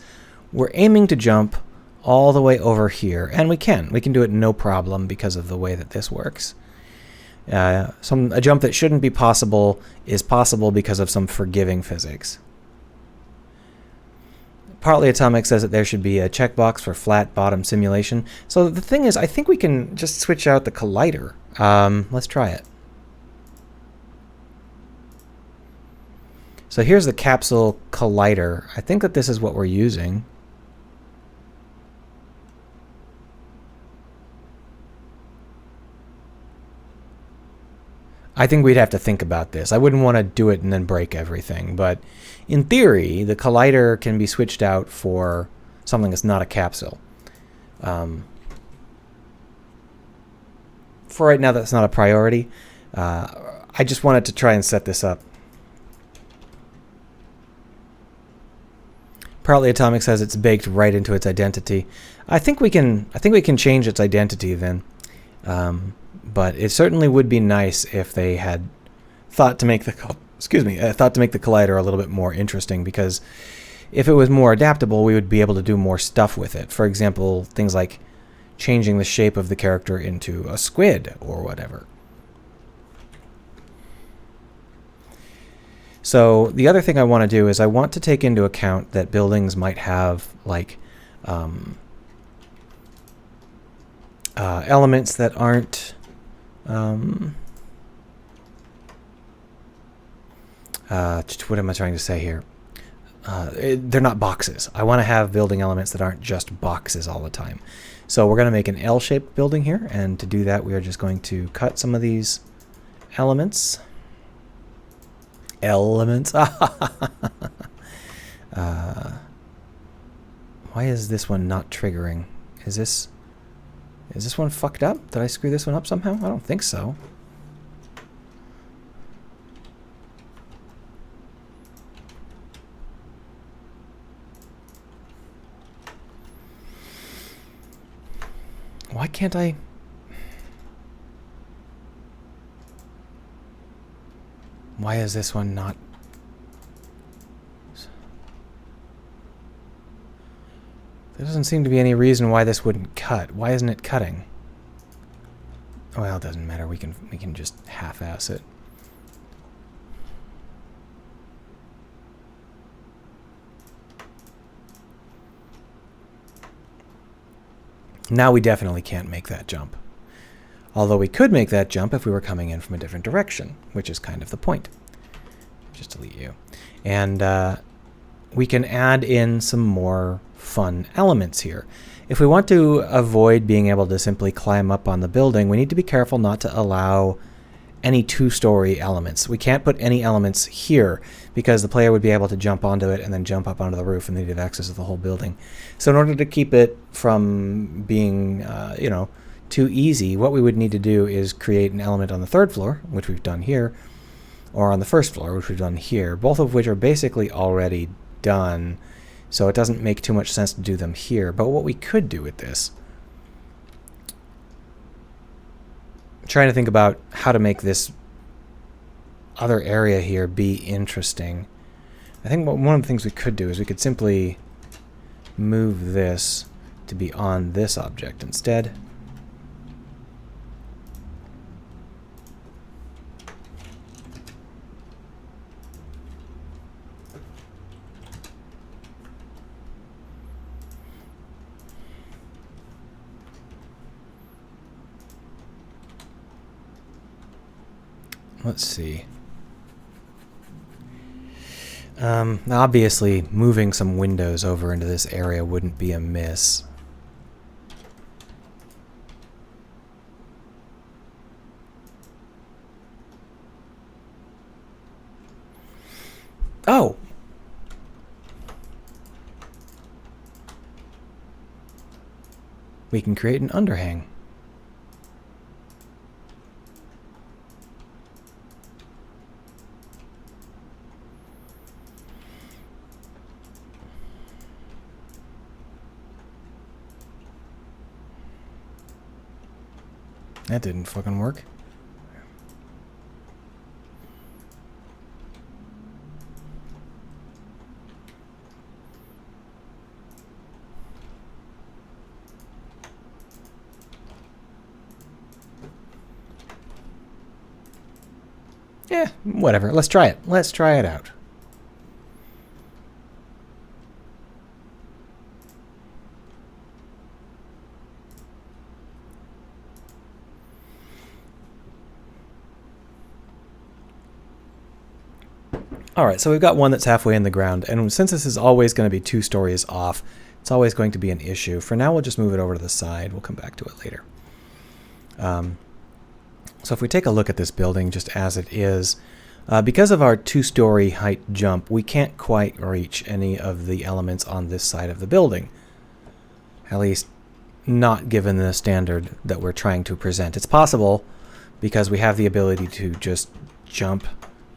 S1: we're aiming to jump all the way over here. And we can. We can do it no problem because of the way that this works. A jump that shouldn't be possible is possible because of some forgiving physics. Partly Atomic says that there should be a checkbox for flat bottom simulation. So the thing is, I think we can just switch out the collider. Let's try it. So here's the capsule collider. I think that this is what we're using. I think we'd have to think about this. I wouldn't want to do it and then break everything, but in theory, the collider can be switched out for something that's not a capsule. for right now, that's not a priority. I just wanted to try and set this up. Partly Atomic says it's baked right into its identity. I think we can change its identity then. But it certainly would be nice if they had thought to make the collider a little bit more interesting, because if it was more adaptable, we would be able to do more stuff with it. For example, things like changing the shape of the character into a squid or whatever. So the other thing I want to do is I want to take into account that buildings might have like elements that aren't what am I trying to say here? They're not boxes. I want to have building elements that aren't just boxes all the time. So we're going to make an L-shaped building here, and to do that we are just going to cut some of these elements. Why is this one not triggering? Is this one fucked up? Did I screw this one up somehow? I don't think so. Why can't I? Why is this one not? There doesn't seem to be any reason why this wouldn't cut. Why isn't it cutting? Well, it doesn't matter. We can just half-ass it. Now we definitely can't make that jump. Although we could make that jump if we were coming in from a different direction, which is kind of the point. Just delete you. And we can add in some more fun elements here. If we want to avoid being able to simply climb up on the building, we need to be careful not to allow any two-story elements. We can't put any elements here because the player would be able to jump onto it and then jump up onto the roof, and they'd have access to the whole building. So in order to keep it from being, too easy, what we would need to do is create an element on the third floor, which we've done here, or on the first floor, which we've done here, both of which are basically already done, so it doesn't make too much sense to do them here. But what we could do with this, I'm trying to think about how to make this other area here be interesting. I think one of the things we could do is we could simply move this to be on this object instead. Let's see. Obviously, moving some windows over into this area wouldn't be amiss. Oh! We can create an underhang. That didn't fucking work. Yeah, whatever. Let's try it. Let's try it out. Alright, so we've got one that's halfway in the ground, and since this is always going to be 2 stories off, it's always going to be an issue. For now, we'll just move it over to the side. We'll come back to it later. So if we take a look at this building just as it is, because of our 2-story height jump, we can't quite reach any of the elements on this side of the building. At least not given the standard that we're trying to present. It's possible because we have the ability to just jump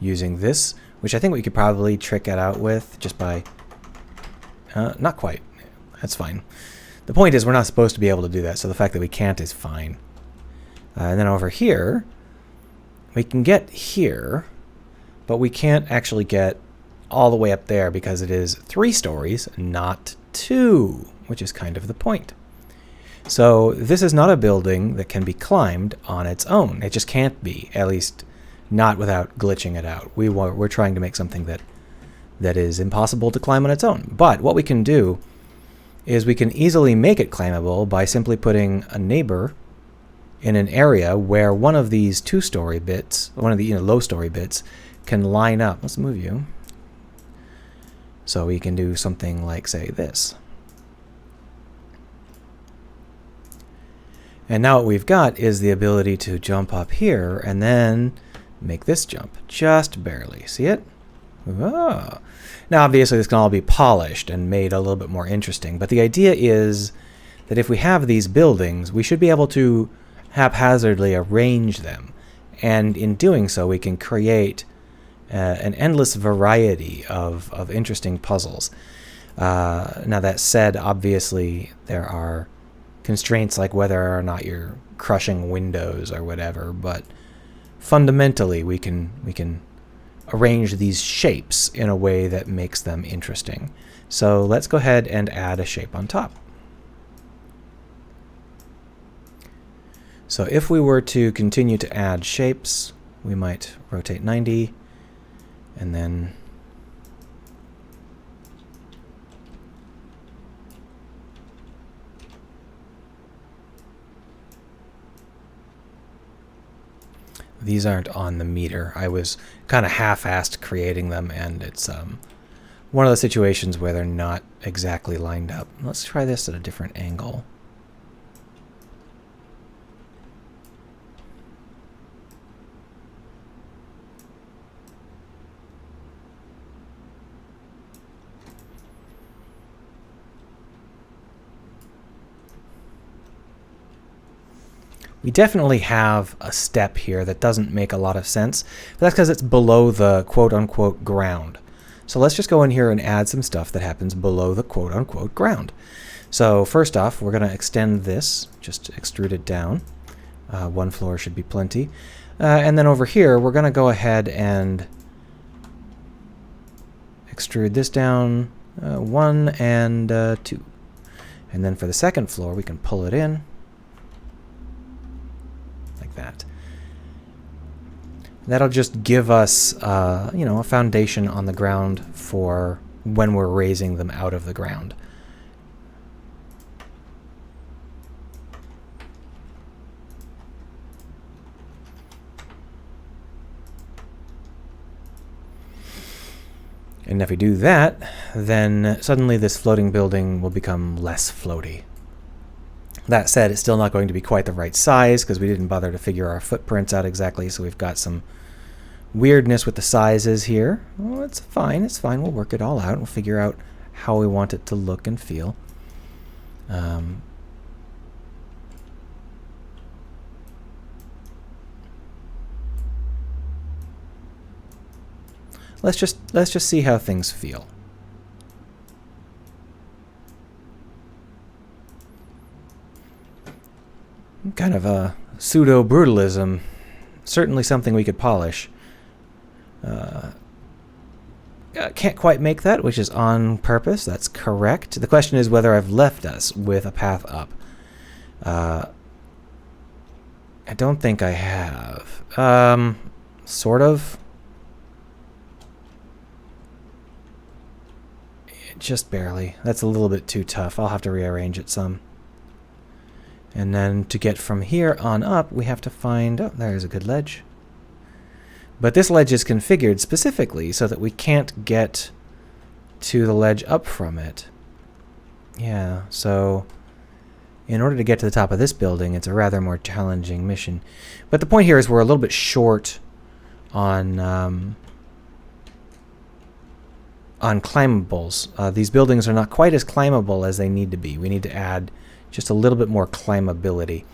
S1: using this, which I think we could probably trick it out with just by... not quite. That's fine. The point is we're not supposed to be able to do that, so the fact that we can't is fine. And then over here, we can get here, but we can't actually get all the way up there because it is 3 stories, not 2, which is kind of the point. So this is not a building that can be climbed on its own. It just can't be, at least not without glitching it out. We're trying to make something that is impossible to climb on its own. But what we can do is we can easily make it climbable by simply putting a neighbor in an area where one of these 2-story bits, one of the low-story bits, can line up. Let's move you. So we can do something like, say, this. And now what we've got is the ability to jump up here and then make this jump, just barely. See it? Oh. Now obviously this can all be polished and made a little bit more interesting, but the idea is that if we have these buildings, we should be able to haphazardly arrange them. And in doing so, we can create an endless variety of interesting puzzles. Now that said, obviously there are constraints like whether or not you're crushing windows or whatever, but fundamentally we can arrange these shapes in a way that makes them interesting. So let's go ahead and add a shape on top. So if we were to continue to add shapes, we might rotate 90 and then these aren't on the meter. I was kind of half-assed creating them, and it's one of the situations where they're not exactly lined up. Let's try this at a different angle. We definitely have a step here that doesn't make a lot of sense, but that's because it's below the quote-unquote ground. So let's just go in here and add some stuff that happens below the quote-unquote ground. So first off, we're going to extend this, just extrude it down. 1 floor should be plenty. And then over here, we're going to go ahead and extrude this down 1 and 2. And then for the second floor, we can pull it in. That. That'll just give us, a foundation on the ground for when we're raising them out of the ground. And if we do that, then suddenly this floating building will become less floaty. That said, it's still not going to be quite the right size because we didn't bother to figure our footprints out exactly, so we've got some weirdness with the sizes here. Well, it's fine, it's fine. We'll work it all out. We'll figure out how we want it to look and feel. Let's just see how things feel. Kind of a pseudo-brutalism. Certainly something we could polish. Can't quite make that, which is on purpose. That's correct. The question is whether I've left us with a path up. I don't think I have. Sort of. Just barely. That's a little bit too tough. I'll have to rearrange it some. And then to get from here on up, we have to find... Oh, there's a good ledge. But this ledge is configured specifically so that we can't get to the ledge up from it. Yeah, so in order to get to the top of this building, it's a rather more challenging mission. But the point here is we're a little bit short on climbables. These buildings are not quite as climbable as they need to be. We need to add just a little bit more climbability.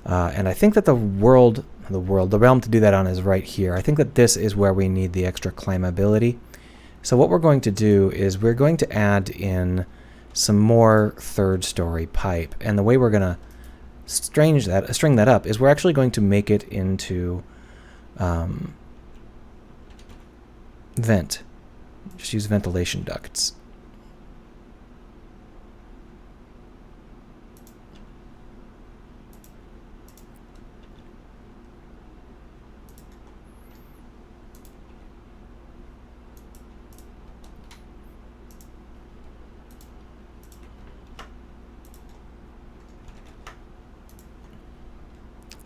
S1: And I think that the realm to do that on is right here. I think that this is where we need the extra climbability. So what we're going to do is we're going to add in some more third-story pipe. And the way we're going to string that up is we're actually going to make it into vent. Just use ventilation ducts.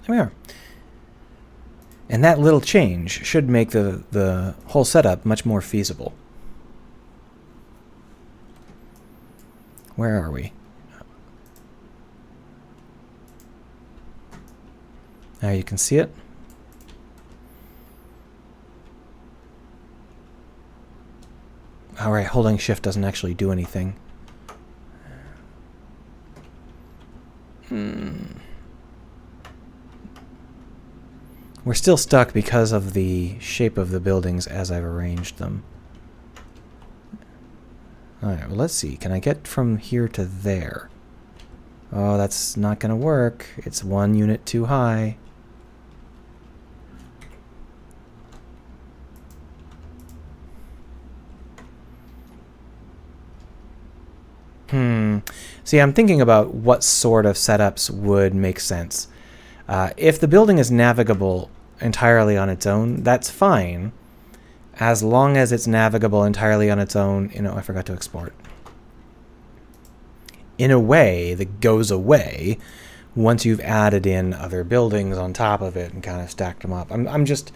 S1: There we are. And that little change should make the whole setup much more feasible. Where are we? Now you can see it. Alright, holding shift doesn't actually do anything. We're still stuck because of the shape of the buildings as I've arranged them. Alright, well, let's see. Can I get from here to there? Oh, that's not going to work. It's 1 unit too high. See, I'm thinking about what sort of setups would make sense. If the building is navigable entirely on its own, that's fine. As long as it's navigable entirely on its own, I forgot to export. In a way that goes away once you've added in other buildings on top of it and kind of stacked them up. I'm just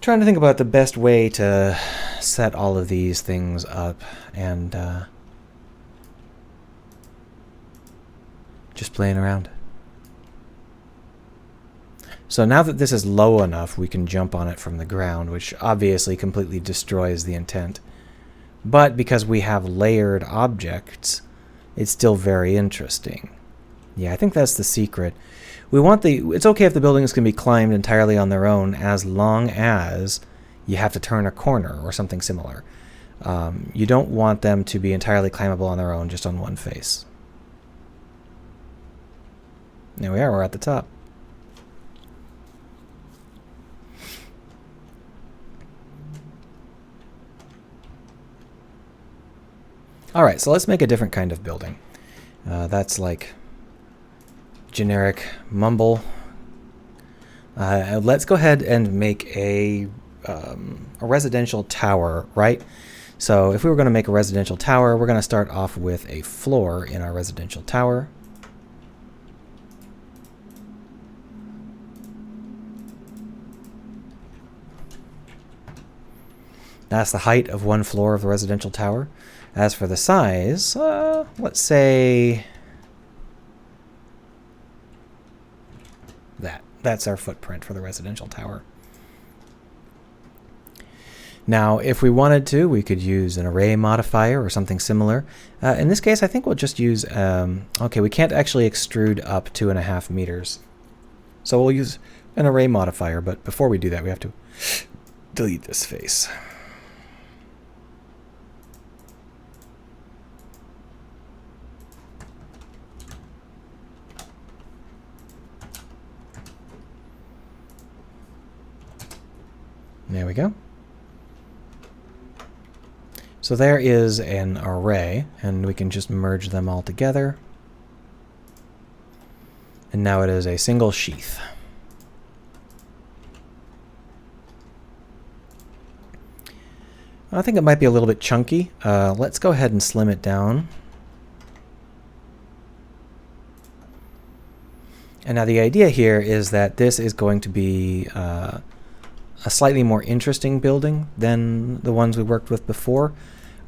S1: trying to think about the best way to set all of these things up and just playing around. So now that this is low enough, we can jump on it from the ground, which obviously completely destroys the intent. But because we have layered objects, it's still very interesting. Yeah, I think that's the secret. It's okay if the buildings can be climbed entirely on their own as long as you have to turn a corner or something similar. You don't want them to be entirely climbable on their own just on one face. There we are, we're at the top. Alright, so let's make a different kind of building. That's like generic mumble. Let's go ahead and make a residential tower, right? So if we were going to make a residential tower, we're going to start off with a floor in our residential tower. That's the height of one floor of the residential tower. As for the size, let's say that's our footprint for the residential tower. Now, if we wanted to, we could use an array modifier or something similar. In this case, I think we'll just use, okay, we can't actually extrude up 2.5 meters. So we'll use an array modifier, but before we do that, we have to delete this face. There we go. So there is an array, and we can just merge them all together. And now it is a single sheath. I think it might be a little bit chunky. Let's go ahead and slim it down. And now the idea here is that this is going to be a slightly more interesting building than the ones we worked with before.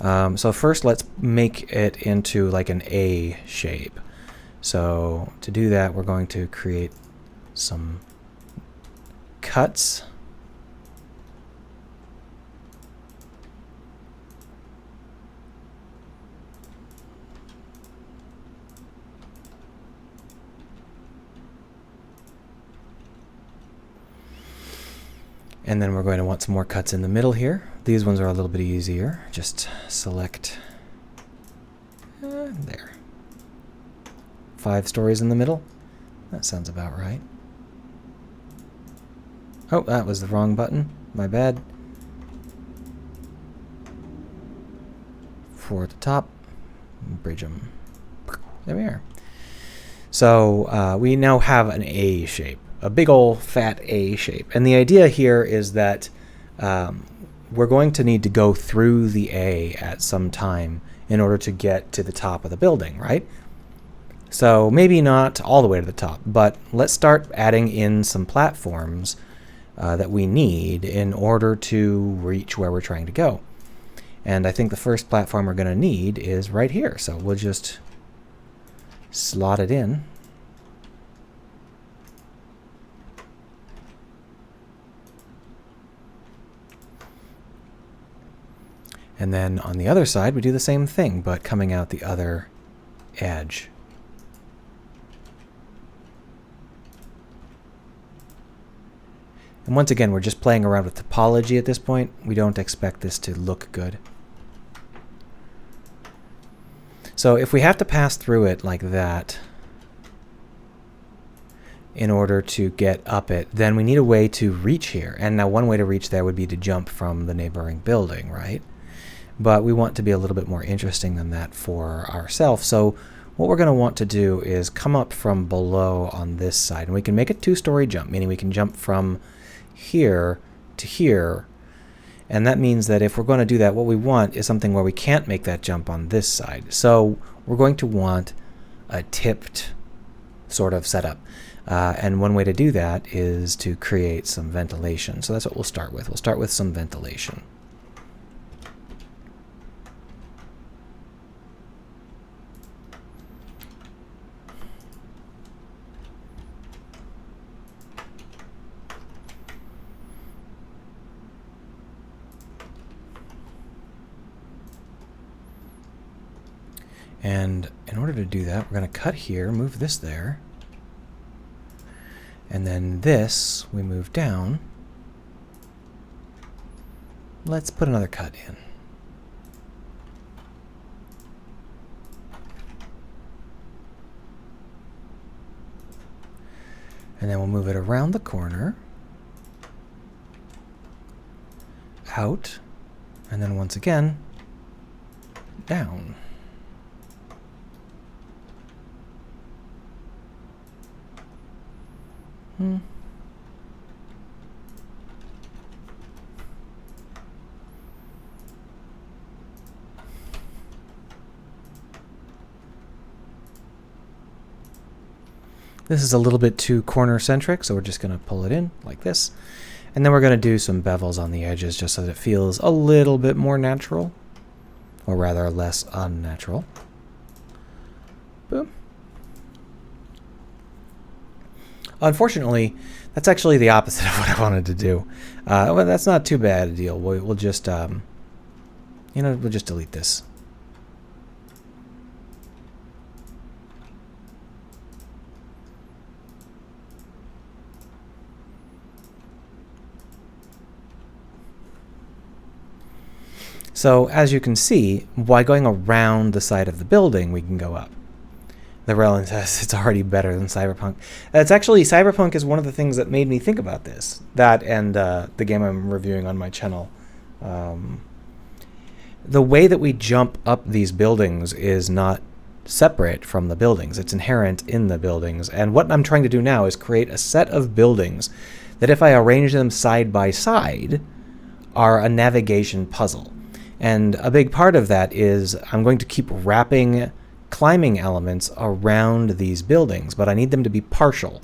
S1: So first let's make it into like an A shape. So to do that, we're going to create some cuts. And then we're going to want some more cuts in the middle here. These ones are a little bit easier. Just select there. 5 stories in the middle. That sounds about right. Oh, that was the wrong button. My bad. 4 at the top. Bridge them. There we are. So we now have an A shape. A big old fat A shape. And the idea here is that we're going to need to go through the A at some time in order to get to the top of the building, right? So maybe not all the way to the top, but let's start adding in some platforms that we need in order to reach where we're trying to go. And I think the first platform we're going to need is right here. So we'll just slot it in. And then on the other side, we do the same thing, but coming out the other edge. And once again, we're just playing around with topology at this point. We don't expect this to look good. So if we have to pass through it like that in order to get up it, then we need a way to reach here. And now one way to reach there would be to jump from the neighboring building, right? But we want to be a little bit more interesting than that for ourselves. So what we're going to want to do is come up from below on this side. And we can make a 2-story jump, meaning we can jump from here to here. And that means that if we're going to do that, what we want is something where we can't make that jump on this side. So we're going to want a tipped sort of setup. And one way to do that is to create some ventilation. So that's what we'll start with. We'll start with some ventilation. And in order to do that, we're going to cut here, move this there. And then this, we move down. Let's put another cut in. And then we'll move it around the corner, out, and then once again, down. This is a little bit too corner-centric, so we're just going to pull it in like this. And then we're going to do some bevels on the edges just so that it feels a little bit more natural, or rather less unnatural. Boom. Unfortunately, that's actually the opposite of what I wanted to do. Well, that's not too bad a deal. We'll just, we'll just delete this. So as you can see, by going around the side of the building, we can go up. The Relin says it's already better than Cyberpunk. It's actually, Cyberpunk is one of the things that made me think about this. That and the game I'm reviewing on my channel. The way that we jump up these buildings is not separate from the buildings. It's inherent in the buildings. And what I'm trying to do now is create a set of buildings that if I arrange them side by side are a navigation puzzle. And a big part of that is I'm going to keep wrapping climbing elements around these buildings, but I need them to be partial.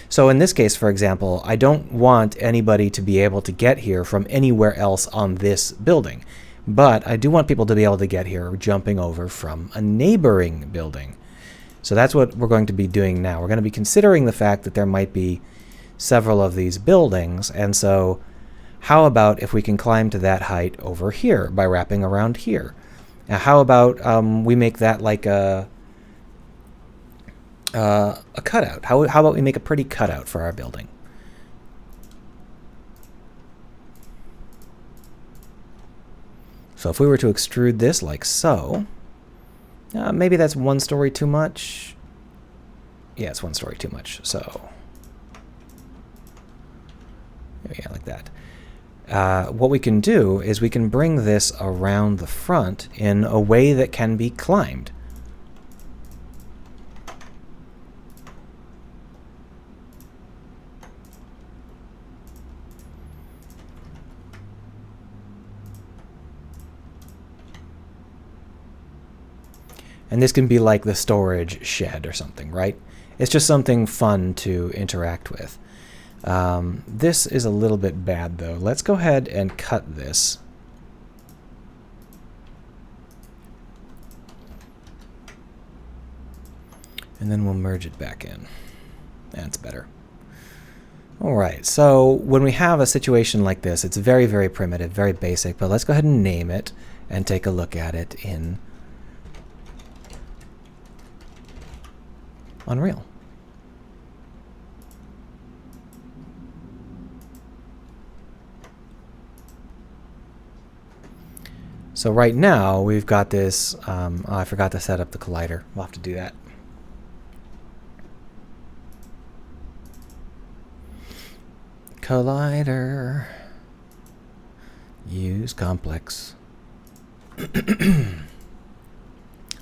S1: So in this case, for example, I don't want anybody to be able to get here from anywhere else on this building, but I do want people to be able to get here jumping over from a neighboring building. So that's what we're going to be doing now. We're going to be considering the fact that there might be several of these buildings, and so how about if we can climb to that height over here by wrapping around here? Now, how about we make that like a cutout? How about we make a pretty cutout for our building? So if we were to extrude this like so, maybe that's one story too much. Yeah, it's one story too much. So yeah, like that. What we can do is we can bring this around the front in a way that can be climbed. And this can be like the storage shed or something, right? It's just something fun to interact with. This is a little bit bad, though. Let's go ahead and cut this. And then we'll merge it back in. That's better. All right, so when we have a situation like this, it's very, very primitive, very basic, but let's go ahead and name it and take a look at it in Unreal. So right now we've got this, oh, I forgot to set up the collider. We'll have to do that. Collider. Use complex.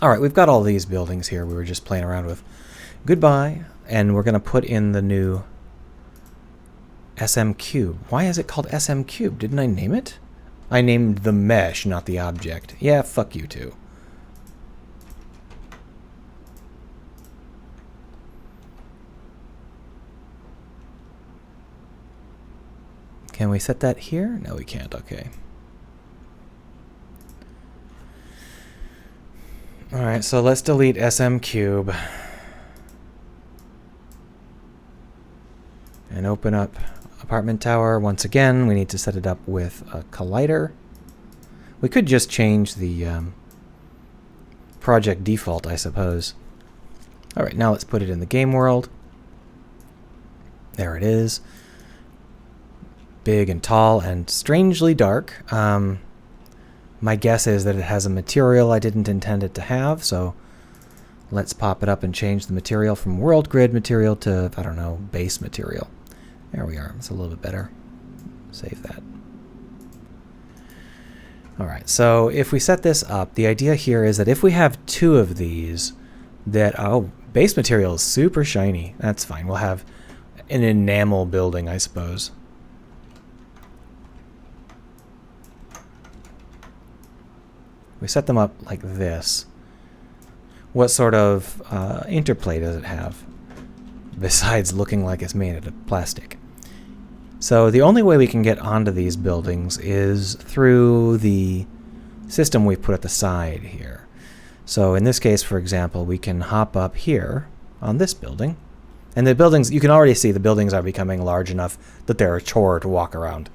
S1: All right, we've got all these buildings here we were just playing around with. Goodbye, and we're going to put in the new SM Cube. Why is it called SM Cube? Didn't I name it? I named the mesh, not the object. Yeah, fuck you too. Can we set that here? No, we can't. Okay. All right, so let's delete SM Cube. And open up Apartment Tower. Once again, we need to set it up with a collider. We could just change the project default, I suppose. All right, now let's put it in the game world. There it is. Big and tall and strangely dark. My guess is that it has a material I didn't intend it to have, so let's pop it up and change the material from world grid material to, I don't know, base material. There we are. It's a little bit better. Save that. All right, so if we set this up, the idea here is that if we have two of these, that, oh, base material is super shiny. That's fine. We'll have an enamel building, I suppose. We set them up like this. What sort of interplay does it have, besides looking like it's made out of plastic? So the only way we can get onto these buildings is through the system we've put at the side here. So in this case, for example, we can hop up here on this building. And the buildings, you can already see the buildings are becoming large enough that they're a chore to walk around.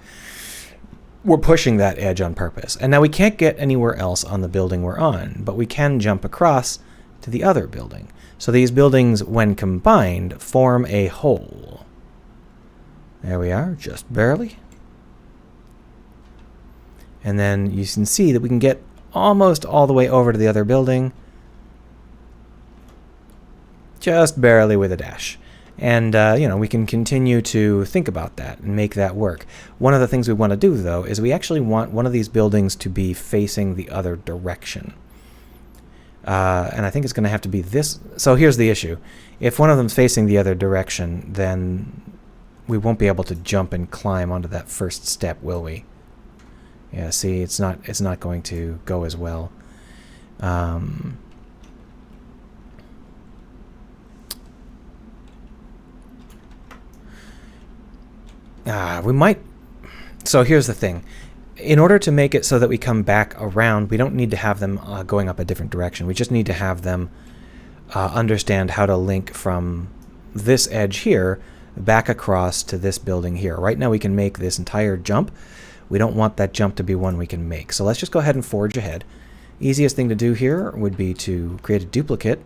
S1: We're pushing that edge on purpose. And now we can't get anywhere else on the building we're on, but we can jump across to the other building. So these buildings, when combined, form a whole. There we are, just barely. And then you can see that we can get almost all the way over to the other building. Just barely with a dash. And, you know, we can continue to think about that and make that work. One of the things we want to do, though, is we actually want one of these buildings to be facing the other direction. And I think it's going to have to be this. So here's the issue. If one of them's facing the other direction, then we won't be able to jump and climb onto that first step, will we? Yeah, see, it's not going to go as well. We might. So here's the thing. In order to make it so that we come back around, we don't need to have them going up a different direction. We just need to have them understand how to link from this edge here back across to this building here. Right now we can make this entire jump. We don't want that jump to be one we can make. So let's just go ahead and forge ahead. Easiest thing to do here would be to create a duplicate,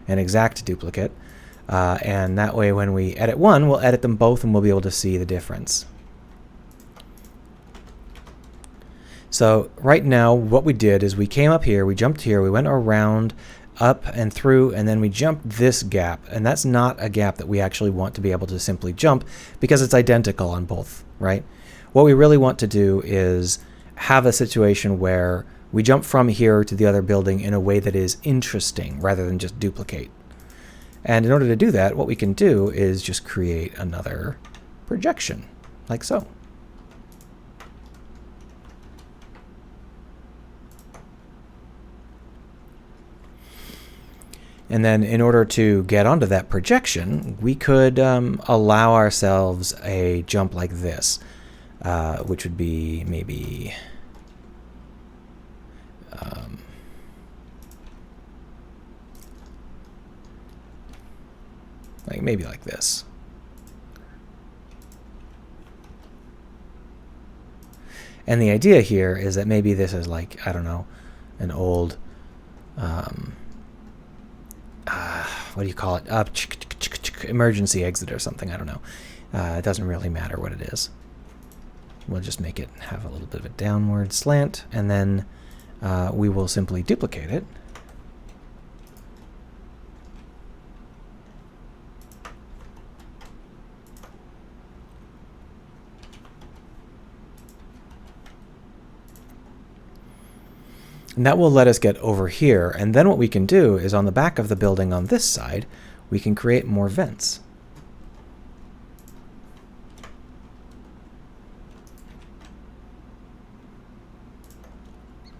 S1: an exact duplicate. And that way when we edit one, we'll edit them both and we'll be able to see the difference. So right now what we did is we came up here, we jumped here, we went around, up and through, and then we jumped this gap. And that's not a gap that we actually want to be able to simply jump because it's identical on both, right? What we really want to do is have a situation where we jump from here to the other building in a way that is interesting rather than just duplicate. And in order to do that, what we can do is just create another projection, like so. And then in order to get onto that projection, we could allow ourselves a jump like this, which would be maybe maybe like this. And the idea here is that maybe this is like, I don't know, an old what do you call it? Emergency exit or something. I don't know. It doesn't really matter what it is. We'll just make it have a little bit of a downward slant, and then we will simply duplicate it. And that will let us get over here. And then what we can do is on the back of the building on this side, we can create more vents.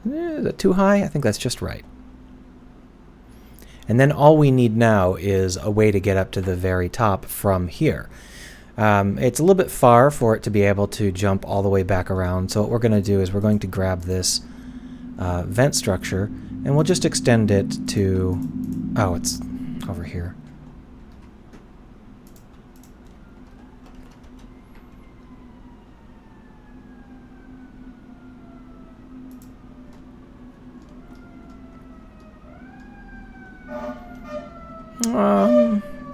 S1: Is that too high? I think that's just right. And then all we need now is a way to get up to the very top from here. It's a little bit far for it to be able to jump all the way back around. So what we're going to do is we're going to grab this vent structure, and we'll just extend it to, oh, it's over here.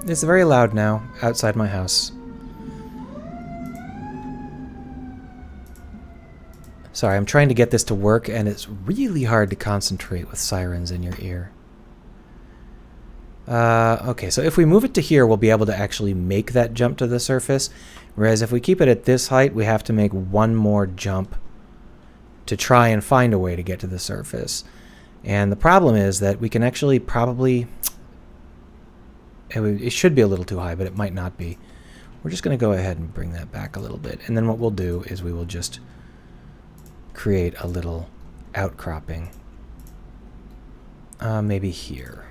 S1: It's very loud now outside my house. Sorry, I'm trying to get this to work, and it's really hard to concentrate with sirens in your ear. Okay, so if we move it to here, we'll be able to actually make that jump to the surface. Whereas if we keep it at this height, we have to make one more jump to try and find a way to get to the surface. And the problem is that we can actually probably... It should be a little too high, but it might not be. We're just going to go ahead and bring that back a little bit. And then what we'll do is we will just create a little outcropping. Maybe here.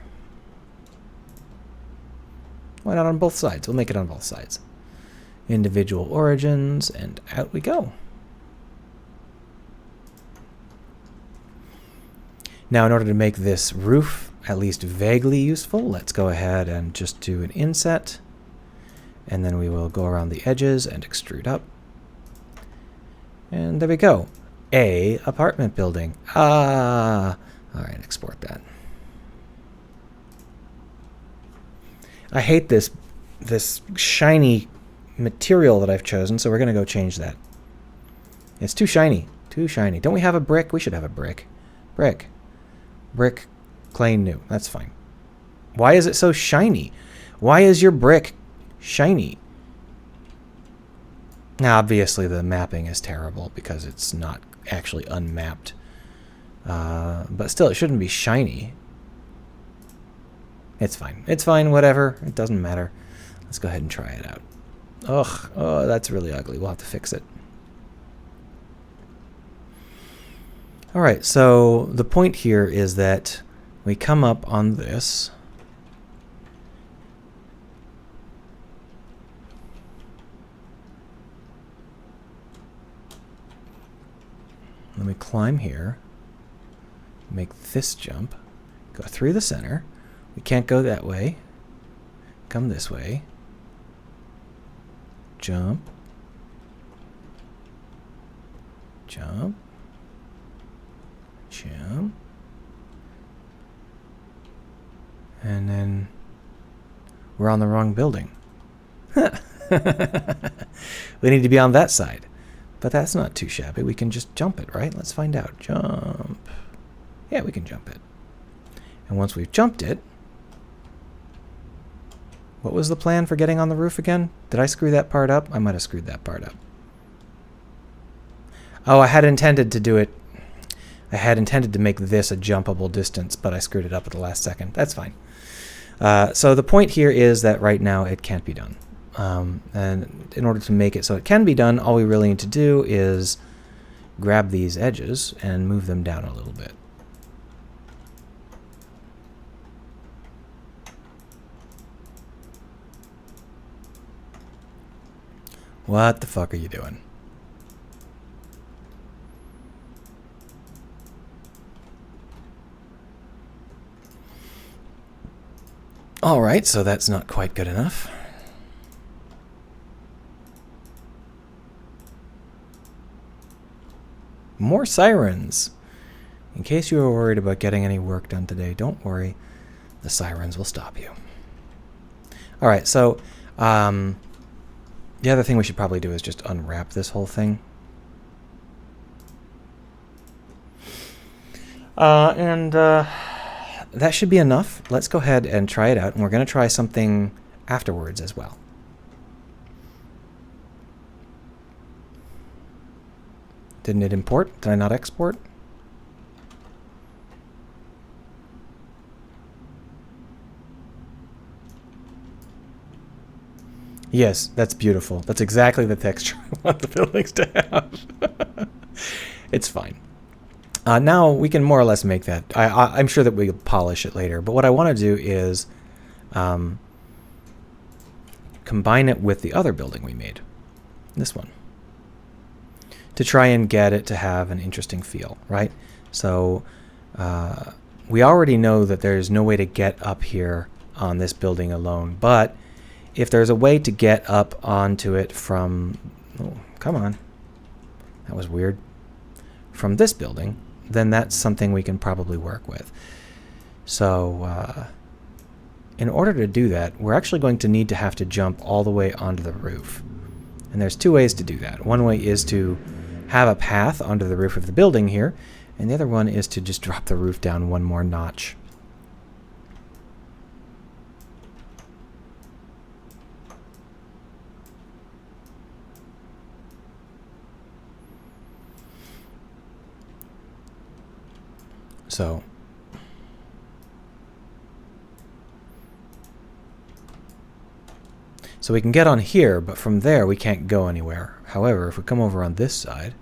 S1: Why not on both sides? We'll make it on both sides. Individual origins, and out we go. Now, in order to make this roof at least vaguely useful, let's go ahead and just do an inset. And then we will go around the edges and extrude up. And there we go. A apartment building. Ah! Alright, export that. I hate this shiny material that I've chosen, so we're going to go change that. It's too shiny. Too shiny. Don't we have a brick? We should have a brick. Brick. Brick, clay, new. That's fine. Why is it so shiny? Why is your brick shiny? Now, obviously, the mapping is terrible because it's not actually unmapped. But still, it shouldn't be shiny. It's fine. It's fine, whatever. It doesn't matter. Let's go ahead and try it out. Ugh. Oh, that's really ugly. We'll have to fix it. Alright, so the point here is that we come up on this. Then we climb here, make this jump, go through the center. We can't go that way. Come this way. Jump. Jump. Jump. And then we're on the wrong building. We need to be on that side. But that's not too shabby. We can just jump it, right? Let's find out. Jump. Yeah, we can jump it. And once we've jumped it, what was the plan for getting on the roof again? Did I screw that part up? I might have screwed that part up. Oh, I had intended to do it. I had intended to make this a jumpable distance, but I screwed it up at the last second. That's fine. So the point here is that right now it can't be done. And in order to make it so it can be done, all we really need to do is grab these edges and move them down a little bit. What the fuck are you doing? Alright, so that's not quite good enough. More sirens! In case you were worried about getting any work done today, don't worry. The sirens will stop you. Alright, so the other thing we should probably do is just unwrap this whole thing. That should be enough. Let's go ahead and try it out, and we're going to try something afterwards as well. Didn't it import? Did I not export? Yes, that's beautiful. That's exactly the texture I want the buildings to have. It's fine. Now we can more or less make that. I'm sure that we'll polish it later, but what I want to do is combine it with the other building we made, this one, to try and get it to have an interesting feel, right? So we already know that there's no way to get up here on this building alone, but if there's a way to get up onto it from, oh, come on, that was weird, from this building, then that's something we can probably work with. So in order to do that, we're actually going to need to have to jump all the way onto the roof. And there's two ways to do that. One way is to have a path onto the roof of the building here, and the other one is to just drop the roof down one more notch. So we can get on here, but from there we can't go anywhere. However, if we come over on this side,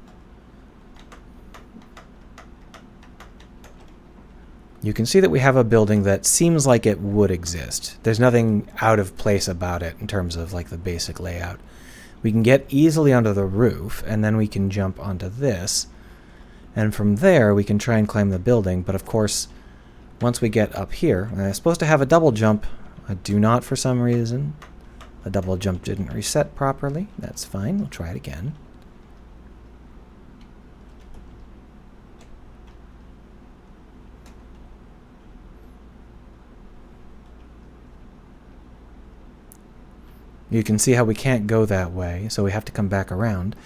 S1: you can see that we have a building that seems like it would exist. There's nothing out of place about it in terms of like the basic layout. We can get easily onto the roof, and then we can jump onto this. And from there, we can try and climb the building. But of course, once we get up here, I'm supposed to have a double jump. I do not for some reason. The double jump didn't reset properly. That's fine. We'll try it again. You can see how we can't go that way, so we have to come back around.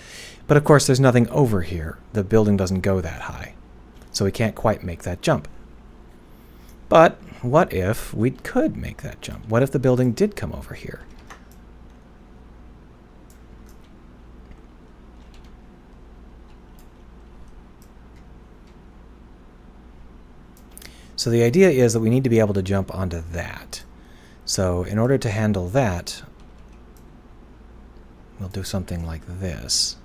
S1: But of course, there's nothing over here. The building doesn't go that high, so we can't quite make that jump. But what if we could make that jump? What if the building did come over here? So the idea is that we need to be able to jump onto that. So in order to handle that, we'll do something like this.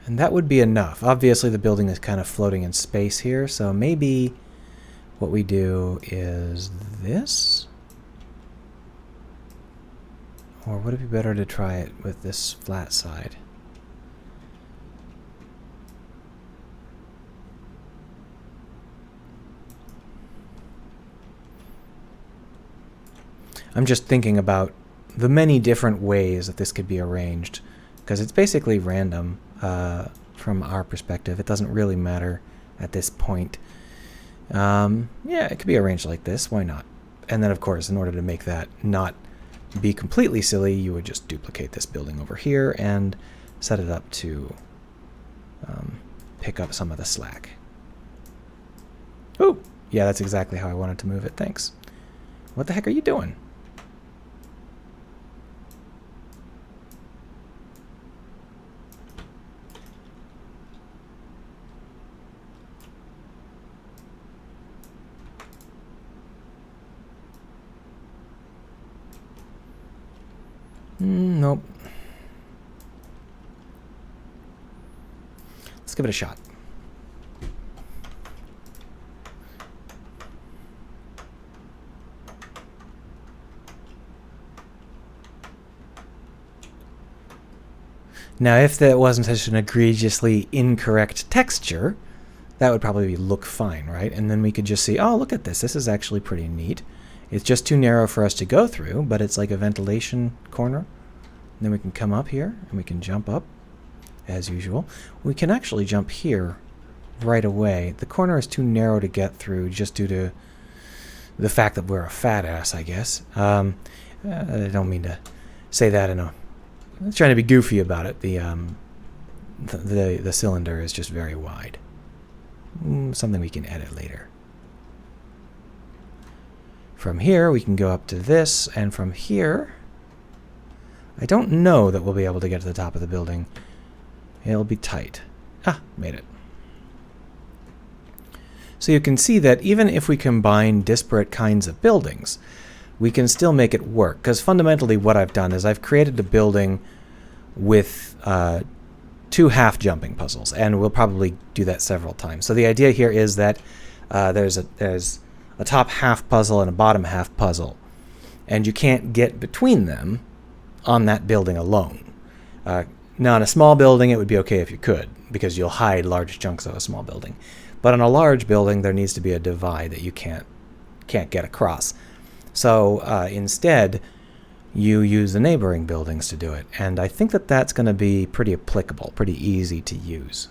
S1: And that would be enough. Obviously the building is kind of floating in space here, so maybe what we do is this? Or would it be better to try it with this flat side? I'm just thinking about the many different ways that this could be arranged, because it's basically random from our perspective. It doesn't really matter at this point. Yeah, it could be arranged like this. Why not? And then, of course, in order to make that not be completely silly, you would just duplicate this building over here and set it up to pick up some of the slack. Oh, yeah, that's exactly how I wanted to move it. Thanks. What the heck are you doing? Nope. Let's give it a shot. Now, if that wasn't such an egregiously incorrect texture, that would probably look fine, right? And then we could just see, oh, look at this. This is actually pretty neat. It's just too narrow for us to go through, but it's like a ventilation corner. And then we can come up here, and we can jump up, as usual. We can actually jump here right away. The corner is too narrow to get through just due to the fact that we're a fat ass, I guess. I don't mean to say that in a... I'm trying to be goofy about it. The cylinder is just very wide. Something we can edit later. From here, we can go up to this, and from here, I don't know that we'll be able to get to the top of the building. It'll be tight. Ah, made it. So you can see that even if we combine disparate kinds of buildings, we can still make it work, because fundamentally what I've done is I've created a building with 2 half jumping puzzles, and we'll probably do that several times. So the idea here is that there's a top half puzzle and a bottom half puzzle, and you can't get between them on that building alone. Now, in a small building, it would be okay if you could, because you'll hide large chunks of a small building. But on a large building, there needs to be a divide that you can't get across. So instead, you use the neighboring buildings to do it. And I think that that's going to be pretty applicable, pretty easy to use.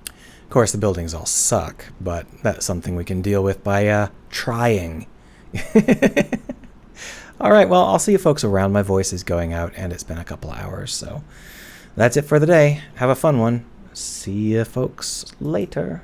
S1: Of course, the buildings all suck, but that's something we can deal with by trying. All right, well, I'll see you folks around. My voice is going out, and it's been a couple hours. So that's it for the day. Have a fun one. See you folks later.